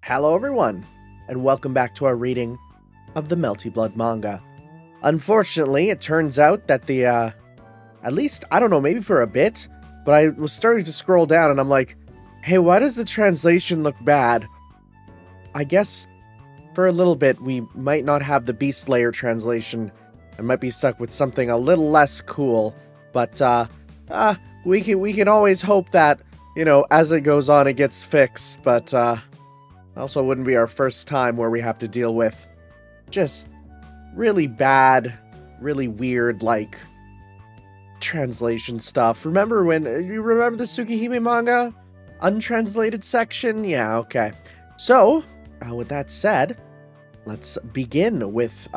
Hello everyone, and welcome back to our reading of the Melty Blood manga. Unfortunately, it turns out that at least, I don't know, maybe for a bit, but I was starting to scroll down and I'm like, hey, why does the translation look bad? I guess for a little bit we might not have the Beast Slayer translation and might be stuck with something a little less cool, but we can always hope that, you know, as it goes on it gets fixed, but also wouldn't be our first time where we have to deal with just really bad, really weird, like, translation stuff. Remember when, you remember the Tsukihime manga? Untranslated section? Yeah, okay. So, with that said, let's begin with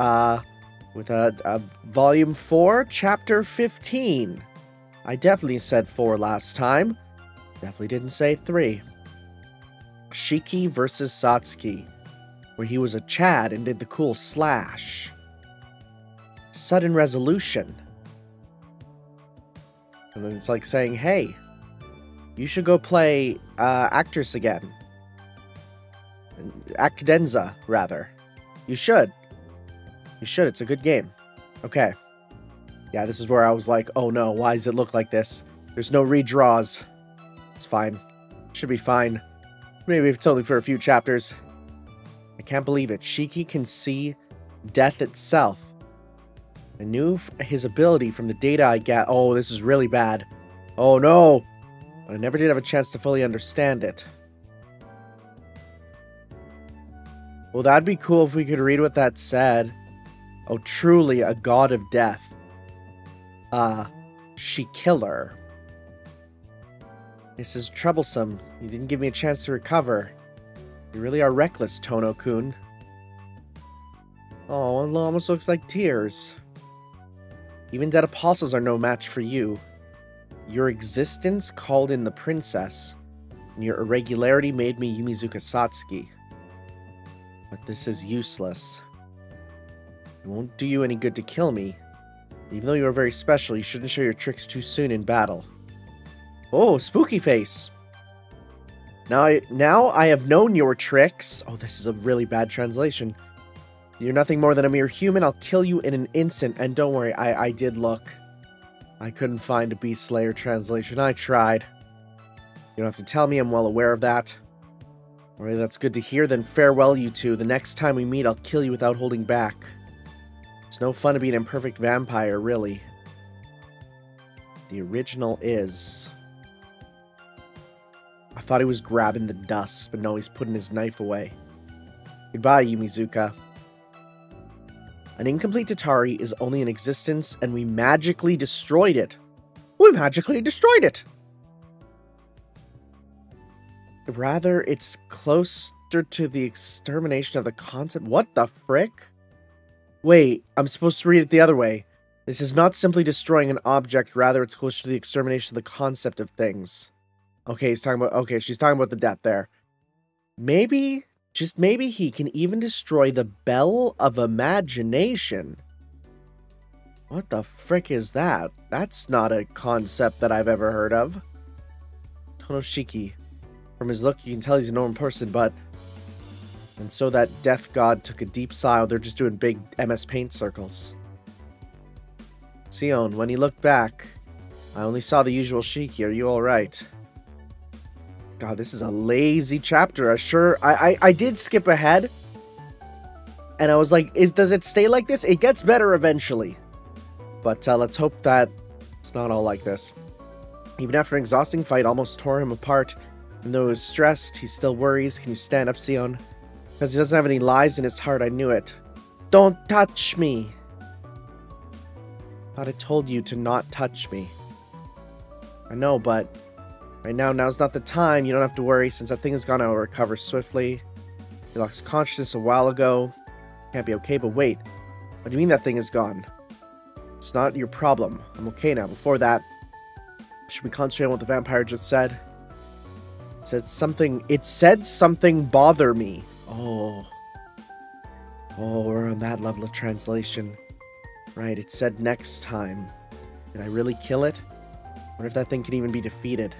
Volume 4, Chapter 15. I definitely said 4 last time. Definitely didn't say 3. Shiki versus Satsuki, where he was a Chad and did the cool slash. Sudden resolution. And then it's like saying, hey, you should go play Actress again. Acdenza, rather. You should. You should, it's a good game. Okay. Yeah, this is where I was like, oh no, why does it look like this? There's no redraws. It's fine. Should be fine. Maybe it's only for a few chapters. I can't believe it. Shiki can see death itself. I knew his ability from the data I get. Oh, this is really bad. Oh no! But I never did have a chance to fully understand it. Well, that'd be cool if we could read what that said. Oh, truly a god of death. She killer. This is troublesome. You didn't give me a chance to recover. You really are reckless, Tono-kun. Oh, it almost looks like tears. Even dead apostles are no match for you. Your existence called in the princess, and your irregularity made me Yumizuka Satsuki. But this is useless. It won't do you any good to kill me. Even though you are very special, you shouldn't show your tricks too soon in battle. Oh, spooky face. Now I have known your tricks. Oh, this is a really bad translation. You're nothing more than a mere human. I'll kill you in an instant. And don't worry, I did look. I couldn't find a Beast Slayer translation. I tried. You don't have to tell me. I'm well aware of that. Alright, that's good to hear. Then farewell, you two. The next time we meet, I'll kill you without holding back. It's no fun to be an imperfect vampire, really. The original is... I thought he was grabbing the dust, but no, he's putting his knife away. Goodbye, Yumizuka. An incomplete Tatari is only in existence, and we magically destroyed it. We magically destroyed it! Rather, it's closer to the extermination of the concept. What the frick? Wait, I'm supposed to read it the other way. This is not simply destroying an object, rather it's closer to the extermination of the concept of things. Okay, he's talking about, okay, she's talking about the death there. Maybe, just maybe he can even destroy the Bell of Imagination. What the frick is that? That's not a concept that I've ever heard of. Tonoshiki. From his look, you can tell he's a normal person, but... And so that death god took a deep sigh. They're just doing big MS Paint circles. Sion, when he looked back, I only saw the usual Shiki. Are you alright? God, this is a lazy chapter. I did skip ahead. And I was like, does it stay like this? It gets better eventually. But let's hope that it's not all like this. Even after an exhausting fight almost tore him apart, even though he was stressed, he still worries. Can you stand up, Sion? Because he doesn't have any lies in his heart, I knew it. Don't touch me! Thought I told you to not touch me. I know, but... Right now, now's not the time. You don't have to worry, since that thing is gonna recover swiftly. He lost consciousness a while ago. Can't be okay, but wait. What do you mean that thing is gone? It's not your problem. I'm okay now. Before that, should we concentrate on what the vampire just said? It said something bother me. Oh. Oh, we're on that level of translation. Right, it said next time. Did I really kill it? I wonder if that thing can even be defeated.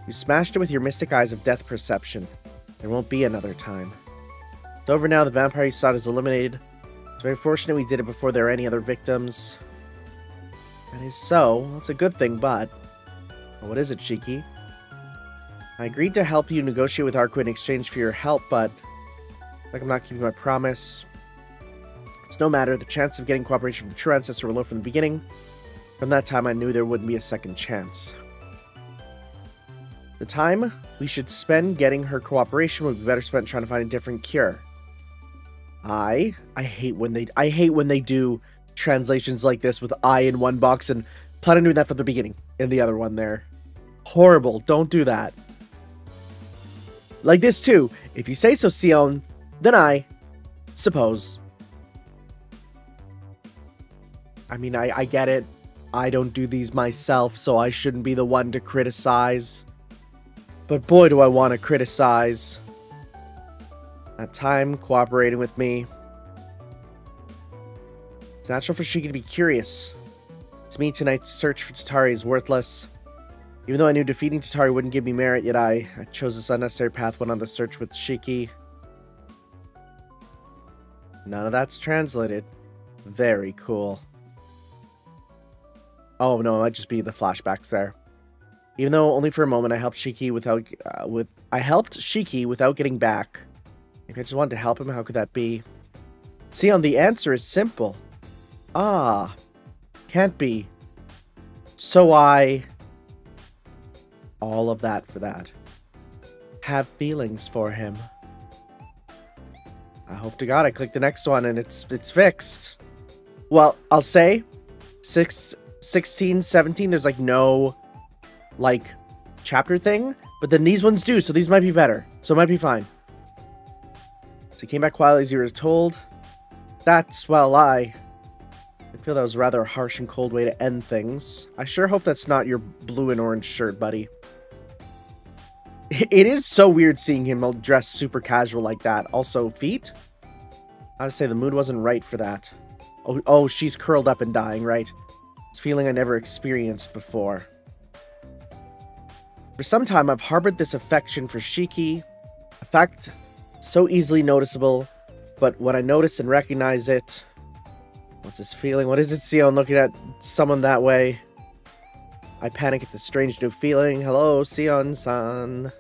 You smashed it with your mystic eyes of death perception. There won't be another time. It's over now, the vampire you sought is eliminated. It's very fortunate we did it before there are any other victims. That is so. That's a good thing, but... Well, what is it, Shiki? I agreed to help you negotiate with Arquid in exchange for your help, but... like I'm not keeping my promise. It's no matter. The chance of getting cooperation from the true ancestor were low from the beginning. From that time, I knew there wouldn't be a second chance. The time we should spend getting her cooperation would be better spent trying to find a different cure. I hate when they do translations like this with I in one box and plan on doing that from the beginning in the other one there. Horrible. Don't do that. Like this too. If you say so, Sion, then I suppose. I mean, I get it. I don't do these myself, so I shouldn't be the one to criticize. But boy, do I want to criticize. That time cooperating with me. It's natural for Shiki to be curious. To me, tonight's search for Tatari is worthless. Even though I knew defeating Tatari wouldn't give me merit, yet I chose this unnecessary path, went on the search with Shiki. None of that's translated. Very cool. Oh no, it might just be the flashbacks there. Even though only for a moment I helped Shiki without getting back. Maybe I just wanted to help him. How could that be? Sion, the answer is simple. Ah, can't be. So all of that for that. Have feelings for him. I hope to God I click the next one and it's fixed. Well, I'll say 16, 17, there's like no like chapter thing, but then these ones do, so these might be better. So it might be fine. So he came back quietly as you were told. That's, well, I feel that was a rather harsh and cold way to end things. I sure hope that's not your blue and orange shirt, buddy. It is so weird seeing him dressed super casual like that. Also, feet? I have to say, the mood wasn't right for that. Oh, she's curled up and dying, right? It's a feeling I never experienced before. For some time, I've harbored this affection for Shiki. A fact so easily noticeable, but when I notice and recognize it... What's this feeling? What is it, Sion, looking at someone that way? I panic at the strange new feeling. Hello, Sion-san.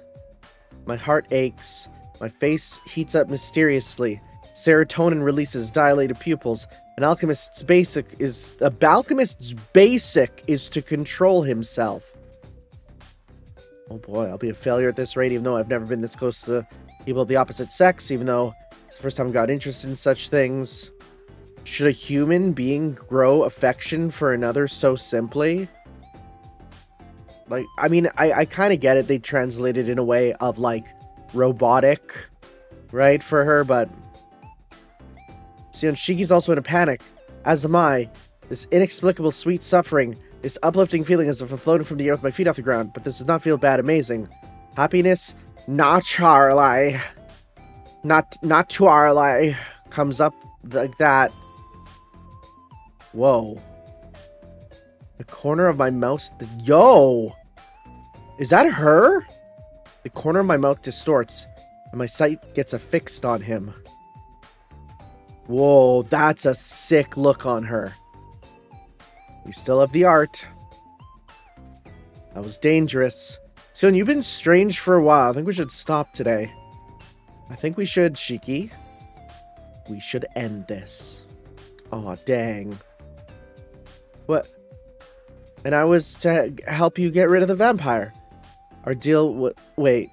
My heart aches. My face heats up mysteriously. Serotonin releases dilated pupils. An alchemist's basic is to control himself. Oh boy, I'll be a failure at this rate, even though I've never been this close to people of the opposite sex, even though it's the first time I got interested in such things. Should a human being grow affection for another so simply? Like, I mean, I kind of get it. They translate it in a way of, like, robotic, right, for her, but... See, and Shiki's also in a panic, as am I. This inexplicable sweet suffering, this uplifting feeling as if I'm floating from the air with my feet off the ground, but this does not feel bad, amazing. Happiness, not Charlie. Not Charlie. Comes up like that. Whoa. The corner of my mouth... Yo! Is that her? The corner of my mouth distorts, and my sight gets affixed on him. Whoa, that's a sick look on her. We still have the art. That was dangerous. Sion, you've been strange for a while. I think we should stop today. I think we should, Shiki. We should end this. Aw, dang. What? And I was to help you get rid of the vampire. Our deal wait.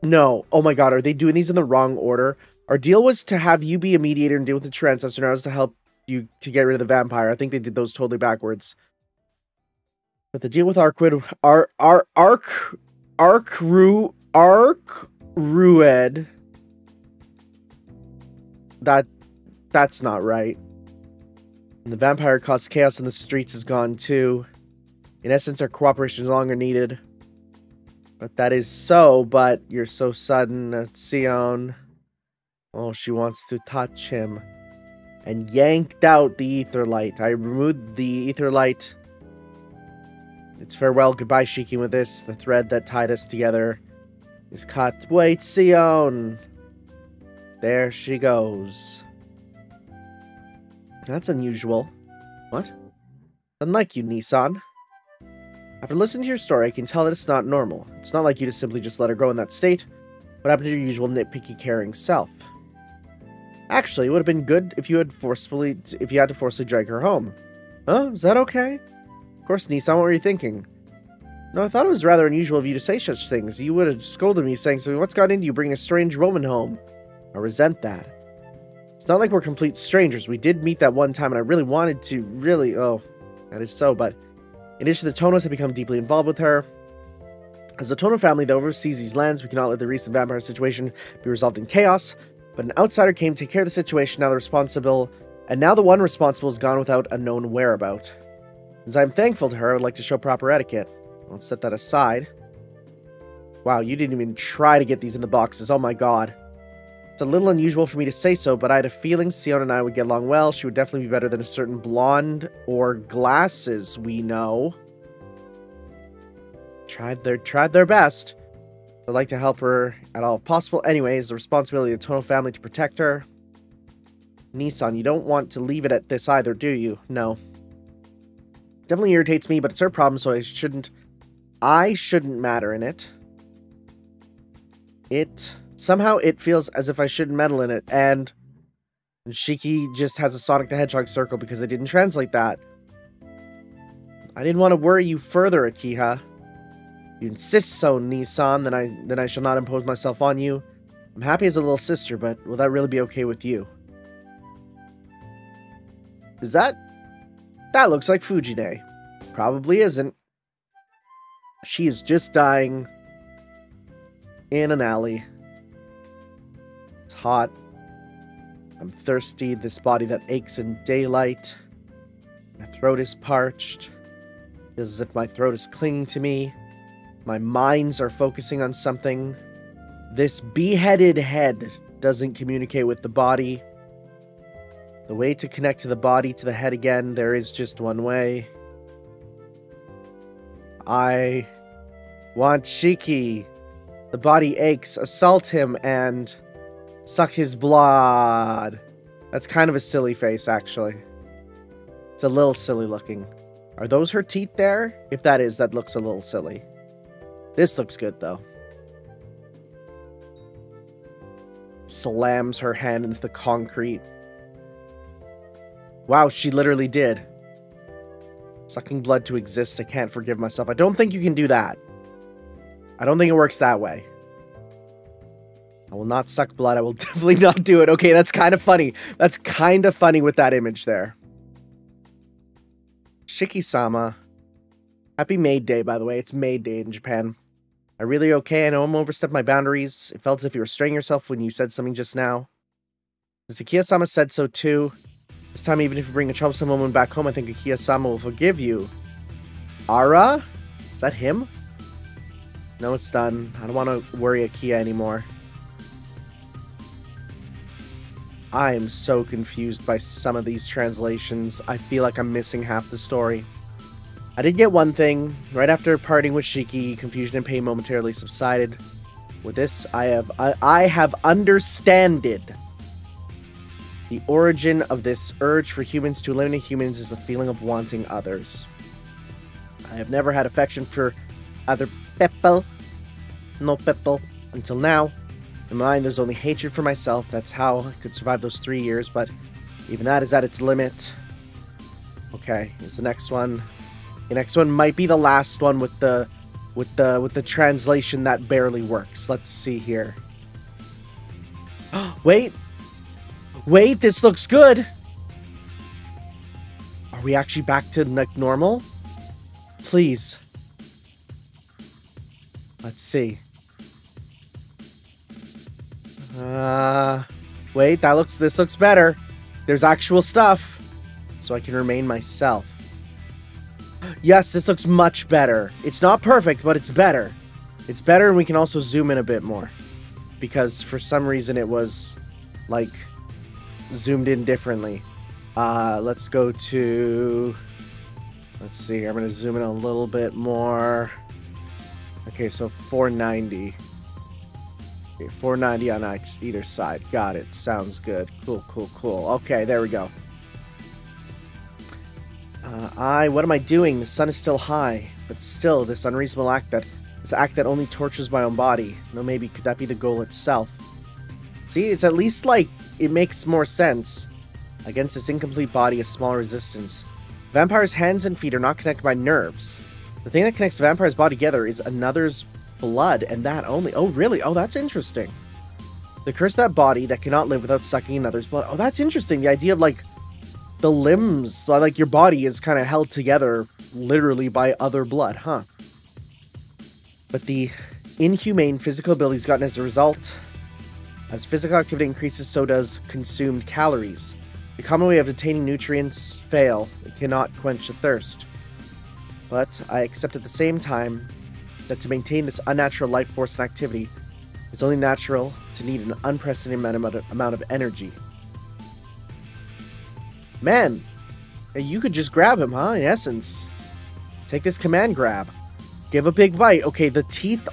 No. Oh my god, are they doing these in the wrong order? Our deal was to have you be a mediator and deal with the true ancestor, and I was to help you to get rid of the vampire. I think they did those totally backwards. But the deal with Arquid, Rued. That's not right. And the vampire caused chaos in the streets is gone too. In essence, our cooperation is no longer needed. But that is so, but you're so sudden, Sion. Oh, she wants to touch him. And yanked out the ether light. I removed the ether light. It's farewell, goodbye, Shiki, with this. The thread that tied us together He's caught. Wait, Sion! There she goes. That's unusual. What? Unlike you, Nissan. After listening to your story, I can tell that it's not normal. It's not like you to simply just let her go in that state. What happened to your usual nitpicky, caring self? Actually, it would have been good if you had to forcefully drag her home. Huh? Is that okay? Of course, Nissan, what were you thinking? No, I thought it was rather unusual of you to say such things. You would have scolded me, saying, so what's got into you bringing a strange woman home? I resent that. It's not like we're complete strangers. We did meet that one time, and I really wanted to, oh, that is so, but in addition, the Tonos have become deeply involved with her. As the Tono family that oversees these lands, we cannot let the recent vampire situation be resolved in chaos, but an outsider came to take care of the situation, now the one responsible is gone without a known whereabout. Since I'm thankful to her, I would like to show proper etiquette. Let's set that aside. Wow, you didn't even try to get these in the boxes. Oh my god. It's a little unusual for me to say so, but I had a feeling Sion and I would get along well. She would definitely be better than a certain blonde or glasses we know. Tried their best. I'd like to help her at all if possible. Anyways, the responsibility of the Tono family to protect her. Nissan, you don't want to leave it at this either, do you? No. Definitely irritates me, but it's her problem, so I shouldn't matter in it. Somehow it feels as if I shouldn't meddle in it, and Shiki just has a Sonic the Hedgehog circle because I didn't translate that. I didn't want to worry you further, Akiha. You insist so, Nissan, then I shall not impose myself on you. I'm happy as a little sister, but will that really be okay with you? Is that looks like Fujine. Probably isn't. She is just dying in an alley. It's hot. I'm thirsty. This body that aches in daylight. My throat is parched. Feels as if my throat is clinging to me. My minds are focusing on something. This beheaded head doesn't communicate with the body. The way to connect to the body, to the head again, there is just one way. I want Shiki. The body aches. Assault him and suck his blood. That's kind of a silly face, actually. It's a little silly looking. Are those her teeth there? If that is, that looks a little silly. This looks good, though. Slams her hand into the concrete. Wow, she literally did. Sucking blood to exist, I can't forgive myself. I don't think you can do that. I don't think it works that way. I will not suck blood. I will definitely not do it. Okay, that's kind of funny. That's kind of funny with that image there. Shiki-sama. Happy Maid Day, by the way. It's Maid Day in Japan. Are you really okay? I know I'm overstepped my boundaries. It felt as if you were straining yourself when you said something just now. Akiya-sama said so too. This time, even if you bring a troublesome woman back home, I think Akiya-sama will forgive you. Ara? Is that him? No, it's done. I don't want to worry Akiya anymore. I am so confused by some of these translations. I feel like I'm missing half the story. I did get one thing. Right after parting with Shiki, confusion and pain momentarily subsided. With this, I have understanded. The origin of this urge for humans to eliminate humans is the feeling of wanting others. I have never had affection for other people. No people. Until now. In my mind, there's only hatred for myself. That's how I could survive those 3 years, but even that is at its limit. Okay, here's the next one. The next one might be the last one with the translation that barely works. Let's see here. Wait, this looks good. Are we actually back to like normal? Please. Let's see. Wait, this looks better. There's actual stuff. So I can remain myself. Yes, this looks much better. It's not perfect, but it's better. It's better, and we can also zoom in a bit more. Because for some reason it was, like, zoomed in differently. Let's go to... Let's see, I'm going to zoom in a little bit more. Okay, so 490. Okay, 490 on either side. Got it. Sounds good. Cool, cool, cool. Okay, there we go. What am I doing? The sun is still high, but still, this unreasonable act that only tortures my own body. No, maybe could that be the goal itself? See, it's at least like it makes more sense. Against this incomplete body, a small resistance. Vampire's hands and feet are not connected by nerves. The thing that connects a vampire's body together is another's blood, and that only. Oh, really? Oh, that's interesting. The curse of that body that cannot live without sucking another's blood. Oh, that's interesting. The idea of, like, the limbs, like your body is kind of held together literally by other blood, huh? But the inhumane physical abilities gotten as a result. As physical activity increases, so does consumed calories. The common way of obtaining nutrients fail. It cannot quench the thirst. But I accept at the same time that to maintain this unnatural life force and activity, it's only natural to need an unprecedented amount of energy. Man, you could just grab him, huh? In essence. Take this command grab. Give a big bite. Okay, the teeth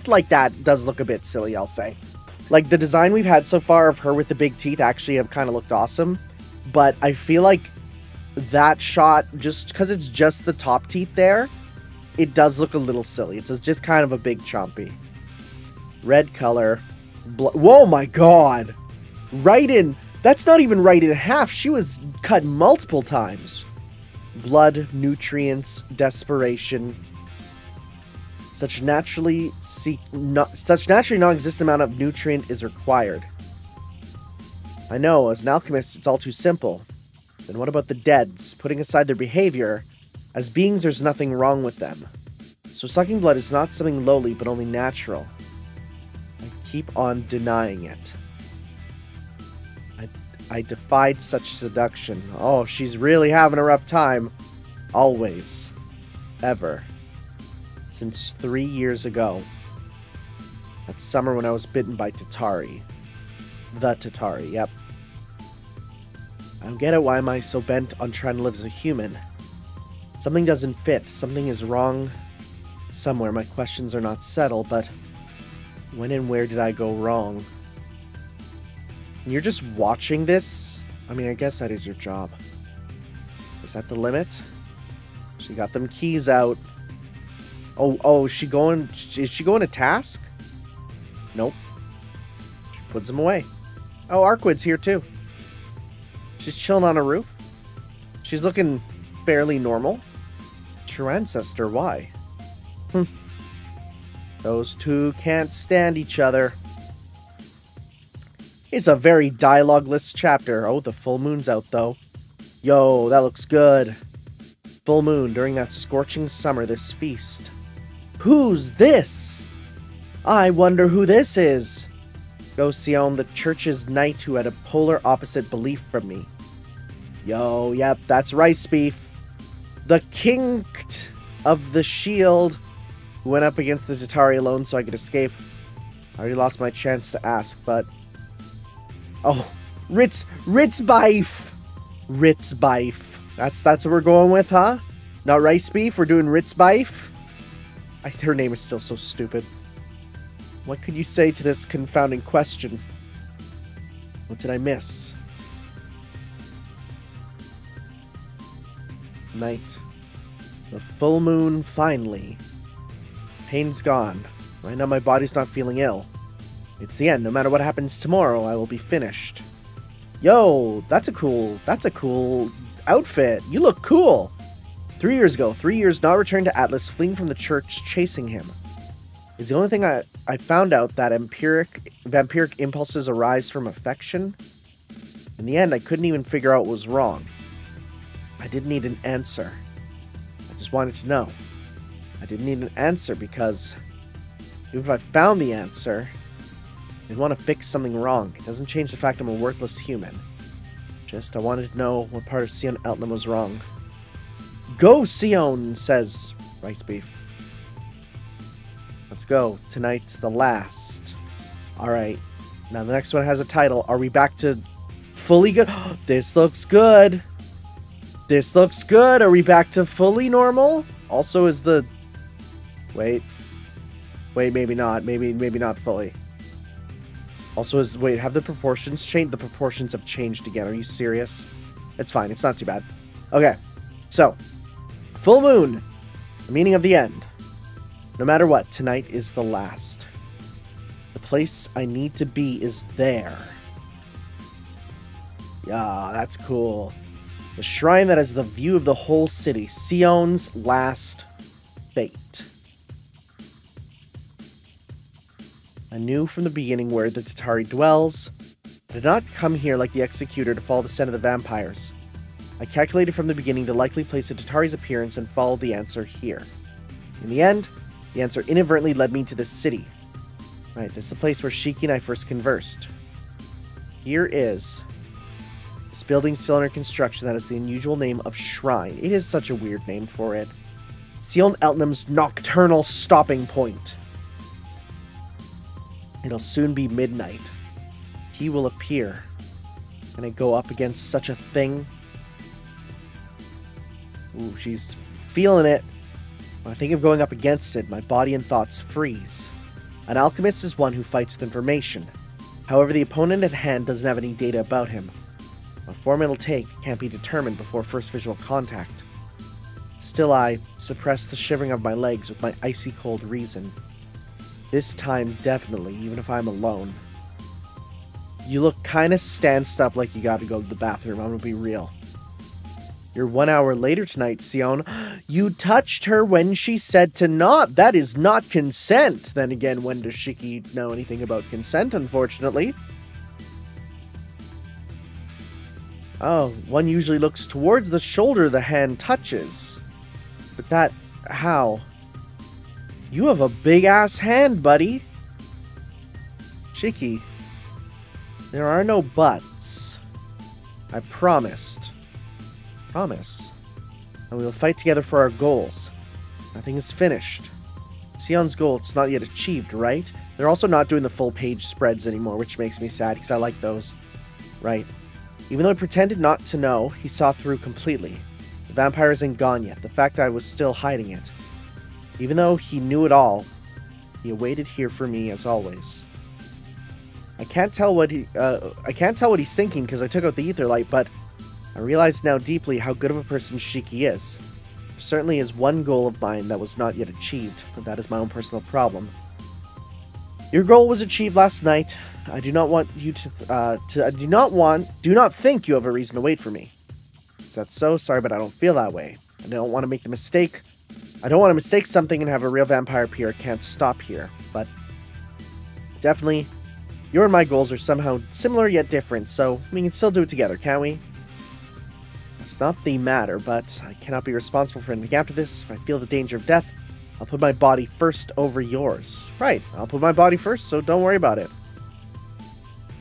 like that does look a bit silly, I'll say. Like, the design we've had so far of her with the big teeth actually have kind of looked awesome. But I feel like that shot, just because it's just the top teeth there, it does look a little silly. It's just kind of a big chompy. Red color. Whoa, my god! Right in... That's not even right in half. She was cut multiple times. Blood, nutrients, desperation. Such naturally non-existent amount of nutrient is required. I know, as an alchemist, it's all too simple. Then what about the deads? Putting aside their behavior, as beings, there's nothing wrong with them. So sucking blood is not something lowly, but only natural. I keep on denying it. I defied such seduction. Oh, she's really having a rough time. Always. Ever. Since 3 years ago. That summer when I was bitten by Tatari. The Tatari, yep. I don't get it. Why am I so bent on trying to live as a human? Something doesn't fit. Something is wrong somewhere. My questions are not settled, but when and where did I go wrong? And you're just watching this? I mean, I guess that is your job. Is that the limit? She got them keys out. Oh, is she going to task? Nope. She puts them away. Oh, Arquid's here too. She's chilling on a roof. She's looking fairly normal. True ancestor, why? Those two can't stand each other. It's a very dialogue-less chapter. Oh, the full moon's out, though. Yo, that looks good. Full moon during that scorching summer, this feast. Who's this? I wonder who this is. Go Sion, the church's knight who had a polar opposite belief from me. Yo, yep, that's rice beef. The king of the shield who went up against the Tatari alone so I could escape. I already lost my chance to ask, but... Oh, Ritz beef. Ritz beef. That's what we're going with, huh? Not rice beef, we're doing Ritz beef? Her name is still so stupid. What could you say to this confounding question? What did I miss? Night. The full moon, finally. Pain's gone. Right now my body's not feeling ill. It's the end. No matter what happens tomorrow, I will be finished. Yo, that's a cool outfit. You look cool. 3 years ago, 3 years not returned to Atlas, fleeing from the church, chasing him. Is the only thing I found out that vampiric impulses arise from affection? In the end, I couldn't even figure out what was wrong. I didn't need an answer. I just wanted to know. I didn't need an answer because even if I found the answer, I'd want to fix something wrong. It doesn't change the fact I'm a worthless human. Just, I wanted to know what part of Sion Eltnam was wrong. Go, Sion, says Rice Beef. Let's go. Tonight's the last. Alright. Now the next one has a title. Are we back to fully good? This looks good. This looks good. Are we back to fully normal? Also, is the... Wait, maybe not. Maybe not fully. Also, wait, have the proportions changed? The proportions have changed again. Are you serious? It's fine. It's not too bad. Okay. So, full moon. The meaning of the end. No matter what, tonight is the last. The place I need to be is there. Yeah, that's cool. The shrine that has the view of the whole city. Sion's last fate. I knew from the beginning where the Tatari dwells. I did not come here like the Executor to follow the scent of the vampires. I calculated from the beginning the likely place of Tatari's appearance and followed the answer here. In the end, the answer inadvertently led me to this city. Right, this is the place where Shiki and I first conversed. Here is this building still under construction that has the unusual name of Shrine. It is such a weird name for it. Sion Eltnam's nocturnal stopping point. It'll soon be midnight. He will appear. Can I go up against such a thing? Ooh, she's feeling it. When I think of going up against it, my body and thoughts freeze. An alchemist is one who fights with information. However, the opponent at hand doesn't have any data about him. What form it'll take can't be determined before first visual contact. Still, I suppress the shivering of my legs with my icy cold reason. This time, definitely, even if I'm alone. You look kinda stanced up like you gotta go to the bathroom, I'm gonna be real. You're 1 hour later tonight, Sion. You touched her when she said to not. That is not consent. Then again, when does Shiki know anything about consent, unfortunately? Oh, one usually looks towards the shoulder the hand touches. But that... how? You have a big-ass hand, buddy. Shiki, there are no buts. I promised. Promise. And we will fight together for our goals. Nothing is finished. Sion's goal, it's not yet achieved, right? They're also not doing the full-page spreads anymore, which makes me sad, because I like those. Right. Even though I pretended not to know, he saw through completely. The vampire isn't gone yet. The fact that I was still hiding it. Even though he knew it all, he awaited here for me as always. I can't tell what he's thinking because I took out the ether light, but I realize now deeply how good of a person Shiki is. There certainly is one goal of mine that was not yet achieved, but that is my own personal problem. Your goal was achieved last night. I do not want you do not think you have a reason to wait for me. Is that so? Sorry, but I don't feel that way. I don't want to make the mistake. I don't want to mistake something and have a real vampire appear. I can't stop here, but definitely, your and my goals are somehow similar yet different, so we can still do it together, can't we? It's not the matter, but I cannot be responsible for anything after this. If I feel the danger of death, I'll put my body first over yours. Right, I'll put my body first, so don't worry about it.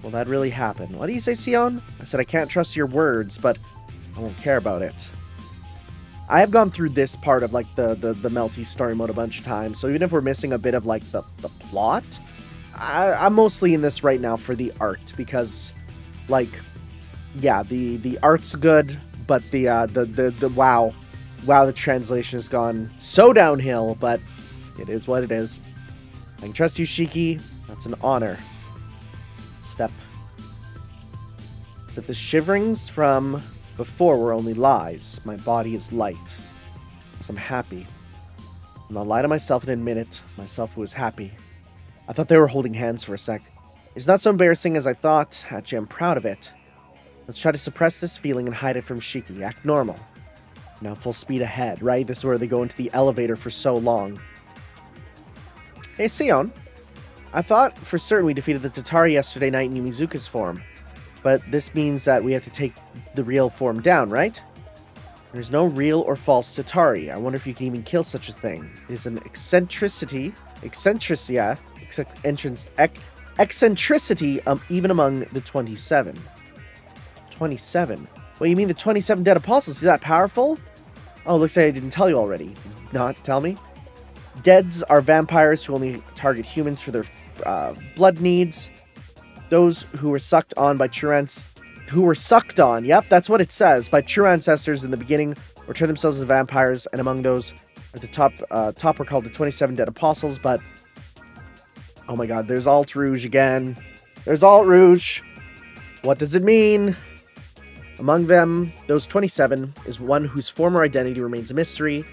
Will that really happen? What do you say, Sion? I said I can't trust your words, but I won't care about it. I have gone through this part of, like, the Melty story mode a bunch of times, so even if we're missing a bit of, like, the plot, I'm mostly in this right now for the art, because, like, yeah, the art's good, but the wow, the translation has gone so downhill, but it is what it is. I can trust you, Shiki. That's an honor. Step. As if the shiverings from before were only lies, my body is light. So I'm happy. And I'll lie to myself and admit it, myself who is happy. I thought they were holding hands for a sec. It's not so embarrassing as I thought. Actually, I'm proud of it. Let's try to suppress this feeling and hide it from Shiki. Act normal. Now full speed ahead, right? This is where they go into the elevator for so long. Hey, Sion. I thought for certain we defeated the Tatari yesterday night in Yumizuka's form. But this means that we have to take the real form down, right? There's no real or false Tatari. I wonder if you can even kill such a thing. It is an eccentricity even among the 27. 27? What, you mean the 27 dead apostles? Is that powerful? Oh, looks like I didn't tell you already. Did you not tell me? Deads are vampires who only target humans for their blood needs. Those who were sucked on by yep, that's what it says, by true ancestors in the beginning, or turn themselves into vampires, and among those at the top were called the 27 Dead Apostles, but oh my god, there's Alt Rouge again. There's Alt Rouge. What does it mean? Among them, those 27, is one whose former identity remains a mystery.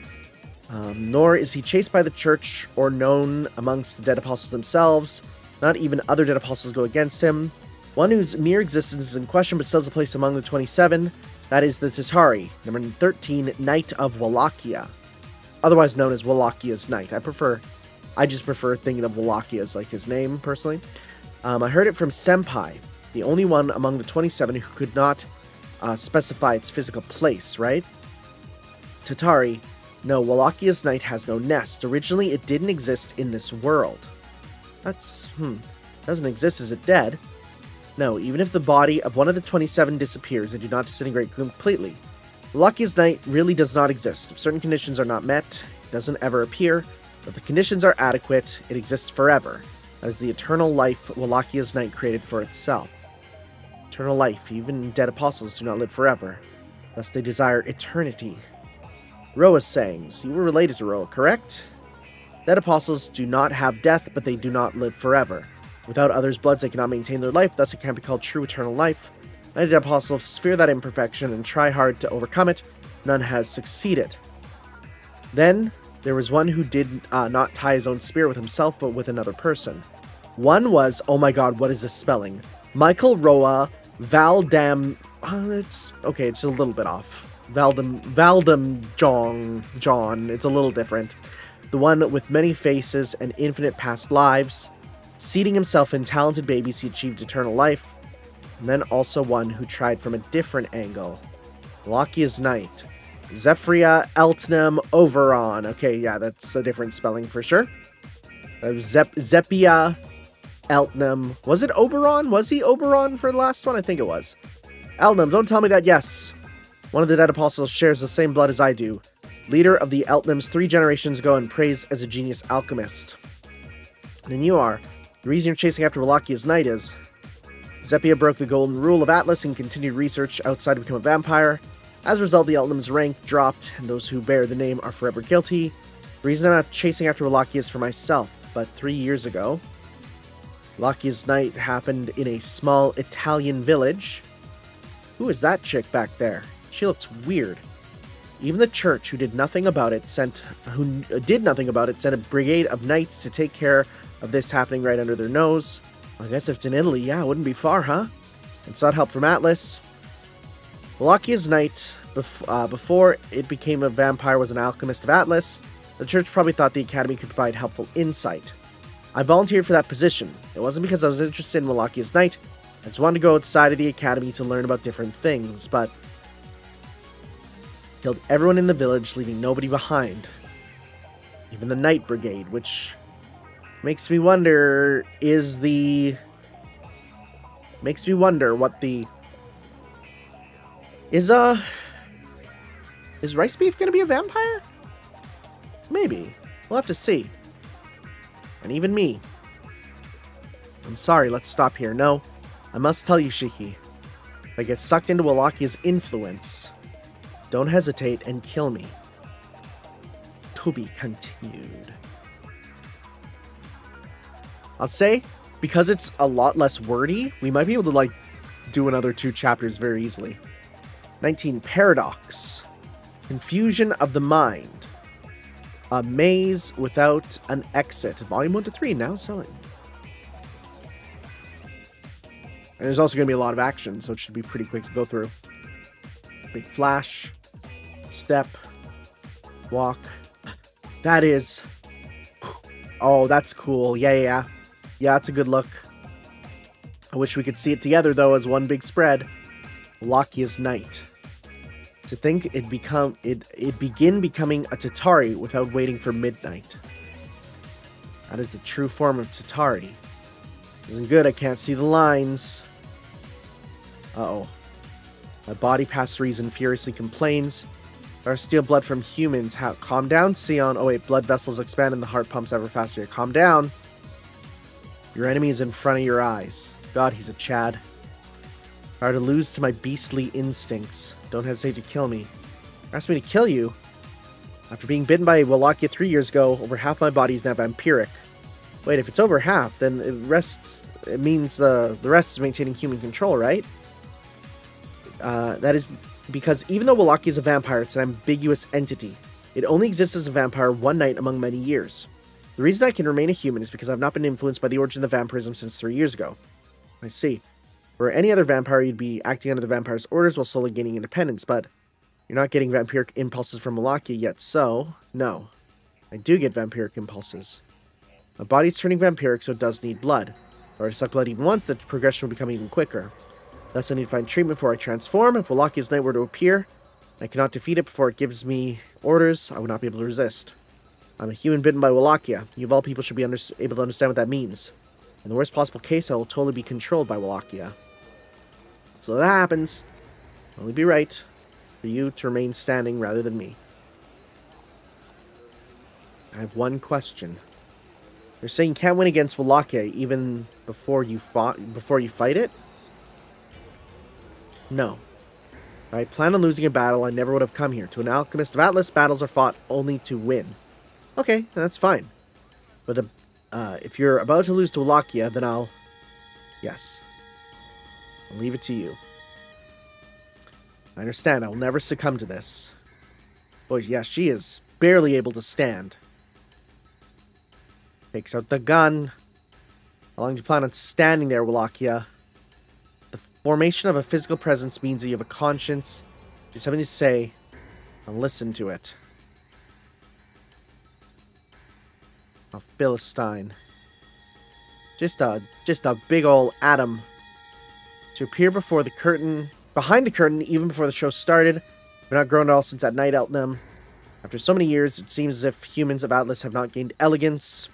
Nor is he chased by the church or known amongst the dead apostles themselves. Not even other dead apostles go against him. One whose mere existence is in question but still has a place among the 27. That is the Tatari, number 13, Knight of Wallachia. Otherwise known as Wallachia's Knight. I just prefer thinking of Wallachia as like his name, personally. I heard it from Senpai, the only one among the 27 who could not specify its physical place, right? Tatari, no, Wallachia's Knight has no nest. Originally, it didn't exist in this world. That's, doesn't exist, is it dead? No, even if the body of one of the 27 disappears, they do not disintegrate completely. Wallachia's Knight really does not exist. If certain conditions are not met, it doesn't ever appear. If the conditions are adequate, it exists forever. That is the eternal life Wallachia's Knight created for itself. Eternal life, even dead apostles do not live forever. Thus they desire eternity. Roa's sayings. You were related to Roa, correct? Dead apostles do not have death, but they do not live forever. Without others' bloods, they cannot maintain their life, thus it can't be called true eternal life. Many dead apostles fear that imperfection and try hard to overcome it. None has succeeded. Then, there was one who did not tie his own spear with himself, but with another person. One was, oh my god, what is this spelling? Michael Roa Valdam... it's a little bit off. Valdam John, it's a little different. The one with many faces and infinite past lives. Seating himself in talented babies, he achieved eternal life. And then also one who tried from a different angle. Wallachia's Knight. Zephyria Eltnam Overon. Okay, yeah, that's a different spelling for sure. Zepia Eltnam. Was it Oberon? Was he Oberon for the last one? I think it was. Eltnam, don't tell me that, yes. One of the dead apostles shares the same blood as I do. Leader of the Eltnams 3 generations ago and praised as a genius alchemist. And then you are. The reason you're chasing after Wallachia's Knight is... Zepia broke the golden rule of Atlas and continued research outside to become a vampire. As a result, the Eltnam's rank dropped, and those who bear the name are forever guilty. The reason I'm not chasing after Wallachia is for myself, but 3 years ago, Wallachia's Knight happened in a small Italian village. Who is that chick back there? She looks weird. Even the church, who did nothing about it, sent a brigade of knights to take care of this happening right under their nose. I guess if it's in Italy, yeah, it wouldn't be far, huh? And sought help from Atlas. Wallachia's Knight, before it became a vampire, was an alchemist of Atlas. The church probably thought the academy could provide helpful insight. I volunteered for that position. It wasn't because I was interested in Wallachia's Knight. I just wanted to go outside of the academy to learn about different things, but... killed everyone in the village, leaving nobody behind. Even the Knight Brigade, which... makes me wonder, makes me wonder what the... Is Rice Beef gonna be a vampire? Maybe. We'll have to see. And even me. I'm sorry, let's stop here. No, I must tell you, Shiki. If I get sucked into Wallachia's influence, don't hesitate and kill me. To be continued. I'll say, because it's a lot less wordy, we might be able to, like, do another 2 chapters very easily. 19. Paradox. Confusion of the mind. A maze without an exit. Volume 1 to 3 now selling. And there's also going to be a lot of action, so it should be pretty quick to go through. Big flash. Step. Walk. That is... oh, that's cool. Yeah, that's a good look. I wish we could see it together, though, as one big spread. Wallachia's Knight. To think it'd begin becoming a Tatari without waiting for midnight. That is the true form of Tatari. Isn't good, I can't see the lines. Uh-oh. My body past reason furiously complains. Or steal blood from humans. How? Calm down, Sion. Oh wait, blood vessels expand and the heart pumps ever faster. Calm down. Your enemy is in front of your eyes. God, he's a Chad. If I were to lose to my beastly instincts, don't hesitate to kill me. Ask me to kill you? After being bitten by Wallachia 3 years ago, over half my body is now vampiric. Wait, if it's over half, then the rest it means the rest is maintaining human control, right? That is because even though Wallachia is a vampire, it's an ambiguous entity. It only exists as a vampire one night among many years. The reason I can remain a human is because I've not been influenced by the origin of vampirism since 3 years ago. I see. For any other vampire, you'd be acting under the vampire's orders while slowly gaining independence, but you're not getting vampiric impulses from Wallachia yet, so no. I do get vampiric impulses. My body's turning vampiric, so it does need blood. If I were to suck blood even once, the progression would become even quicker. Thus, I need to find treatment before I transform. If Wallachia's night were to appear, and I cannot defeat it before it gives me orders, I would not be able to resist. I'm a human bitten by Wallachia. You of all people should be able to understand what that means. In the worst possible case, I will totally be controlled by Wallachia. So that happens. It'll only be right for you to remain standing rather than me. I have one question. You're saying you can't win against Wallachia even before you fight it? No. If I plan on losing a battle, I never would have come here. To an alchemist of Atlas, battles are fought only to win. Okay, that's fine. But if you're about to lose to Wallachia, then I'll... Yes. I'll leave it to you. I understand. I will never succumb to this. Boy, yeah, she is barely able to stand. Takes out the gun. How long do you plan on standing there, Wallachia? The formation of a physical presence means that you have a conscience. You have something to say, and listen to it. A Philistine. Just a big ol' atom. To appear before the curtain, behind the curtain, even before the show started. We're not grown at all since that night, Eltnam. After so many years, it seems as if humans of Atlas have not gained elegance.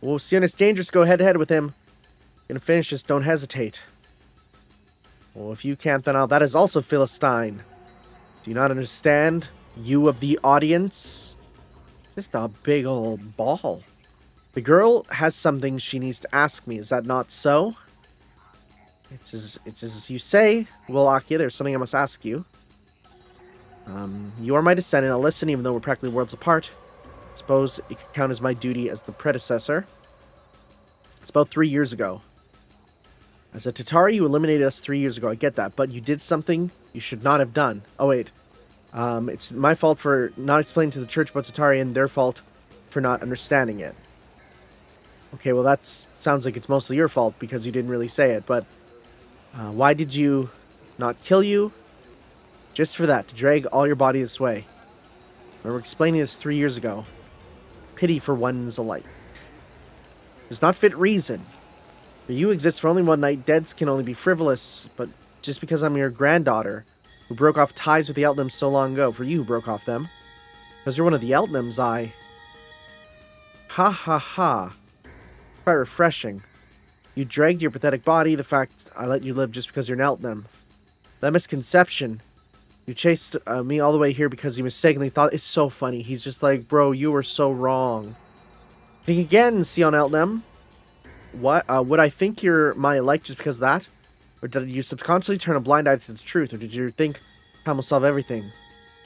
Oh, soon it's dangerous. Go head to head with him. Gonna finish this, don't hesitate. Well, if you can't, then that is also Philistine. Do you not understand? You of the audience? Just a big old ball. The girl has something she needs to ask me. Is that not so? It's as you say, Wallachia. There's something I must ask you. You are my descendant. I'll listen, even though we're practically worlds apart. Suppose it could count as my duty as the predecessor. It's about 3 years ago. As a Tatari, you eliminated us 3 years ago. I get that, but you did something you should not have done. Oh, wait. It's my fault for not explaining to the church about Tatari, and their fault for not understanding it. Okay, well, that sounds like it's mostly your fault, because you didn't really say it, but... why did you not kill you? Just for that, to drag all your body this way. I remember explaining this 3 years ago. Pity for ones alike. Does not fit reason. For you exist for only one night, deads can only be frivolous, but just because I'm your granddaughter, who broke off ties with the Eltnams so long ago, for you who broke off them. Because you're one of the Eltnams, I... Ha ha ha. Quite refreshing. You dragged your pathetic body, the fact I let you live just because you're an Eltnam. That misconception. You chased me all the way here because you mistakenly thought... It's so funny. He's just like, bro, you were so wrong. Think again, Sion Eltnam. What? Would I think you're my like just because of that? Or did you subconsciously turn a blind eye to the truth? Or did you think time will solve everything?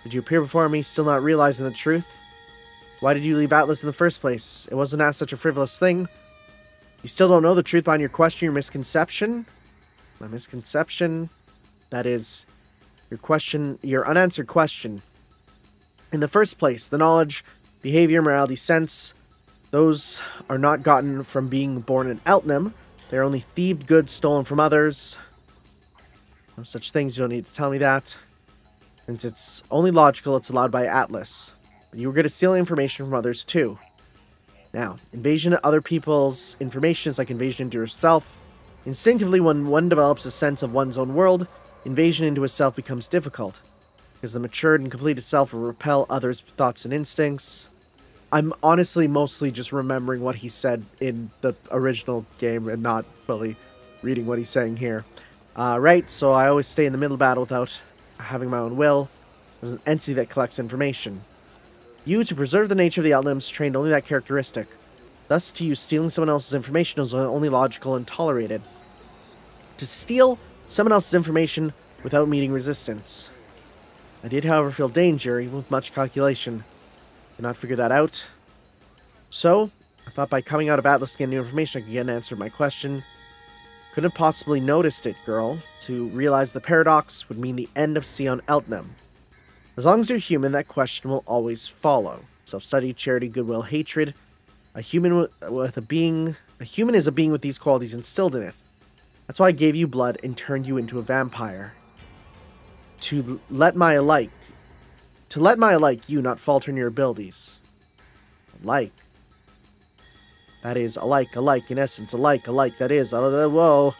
Did you appear before me still not realizing the truth? Why did you leave Atlas in the first place? It wasn't as such a frivolous thing. You still don't know the truth behind your question, your misconception? My misconception? That is... Your question, your unanswered question. In the first place, the knowledge, behavior, morality, sense, those are not gotten from being born an Eltnam. They're only thieved goods stolen from others. No such things, you don't need to tell me that. Since it's only logical, it's allowed by Atlas. But you were good at stealing information from others, too. Now, invasion of other people's information is like invasion into yourself. Instinctively, when one develops a sense of one's own world, invasion into a self becomes difficult, because the matured and completed self will repel others' thoughts and instincts. I'm honestly mostly just remembering what he said in the original game and not fully reading what he's saying here. Right, so I always stay in the middle of battle without having my own will, as an entity that collects information. You, to preserve the nature of the Eltnams, trained only that characteristic. Thus, to you, stealing someone else's information is only logical and tolerated. To steal someone else's information without meeting resistance. I did, however, feel danger, even with much calculation. Did not figure that out. So, I thought by coming out of Atlas getting new information, I could get an answer to my question. Couldn't have possibly noticed it, girl. To realize the paradox would mean the end of Sion Eltnam. As long as you're human, that question will always follow. Self-study, charity, goodwill, hatred. A human is a being with these qualities instilled in it. That's why I gave you blood and turned you into a vampire. To let my alike you not falter in your abilities. Alike. That is, alike, in essence, alike, that is, whoa.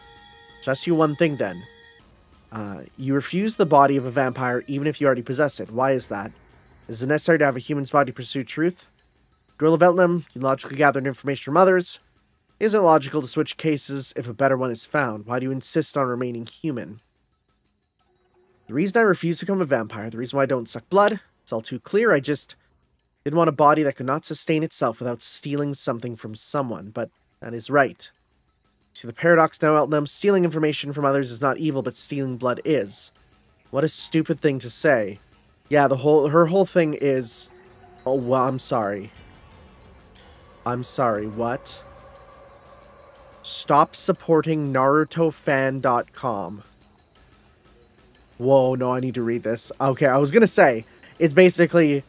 Just you one thing, then. You refuse the body of a vampire even if you already possess it. Why is that? Is it necessary to have a human's body pursue truth? Girl of Eltnam, you logically gathered information from others. Isn't it logical to switch cases if a better one is found? Why do you insist on remaining human? The reason I refuse to become a vampire, the reason why I don't suck blood, it's all too clear. I just didn't want a body that could not sustain itself without stealing something from someone, but that is right. See the paradox now, Eltnam. Stealing information from others is not evil, but stealing blood is. What a stupid thing to say. Yeah, her whole thing is... Oh, well, I'm sorry. I'm sorry, what? Stop supporting NarutoFan.com. Whoa, no, I need to read this. Okay, I was gonna say, it's basically,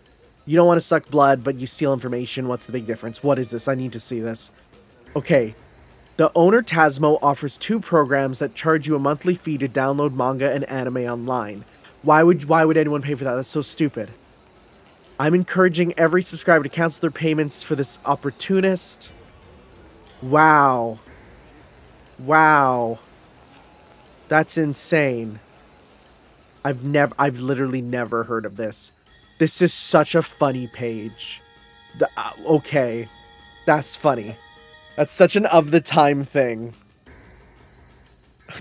you don't want to suck blood, but you steal information. What's the big difference? What is this? I need to see this. Okay. The owner Tasmo offers 2 programs that charge you a monthly fee to download manga and anime online. Why would anyone pay for that? That's so stupid. I'm encouraging every subscriber to cancel their payments for this opportunist. Wow. Wow. That's insane. I've literally never heard of this. This is such a funny page. Okay. That's funny. That's such an of the time thing.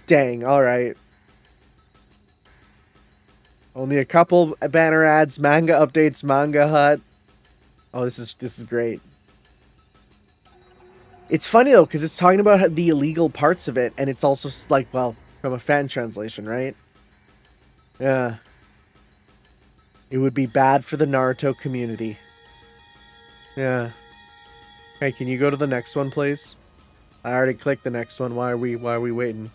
Dang, alright. Only a couple banner ads, manga updates, Manga Hut. Oh, this is great. It's funny though, because it's talking about the illegal parts of it, and it's also like, well, from a fan translation, right? Yeah. It would be bad for the Naruto community. Yeah. Hey, can you go to the next one, please? I already clicked the next one. Why are we waiting?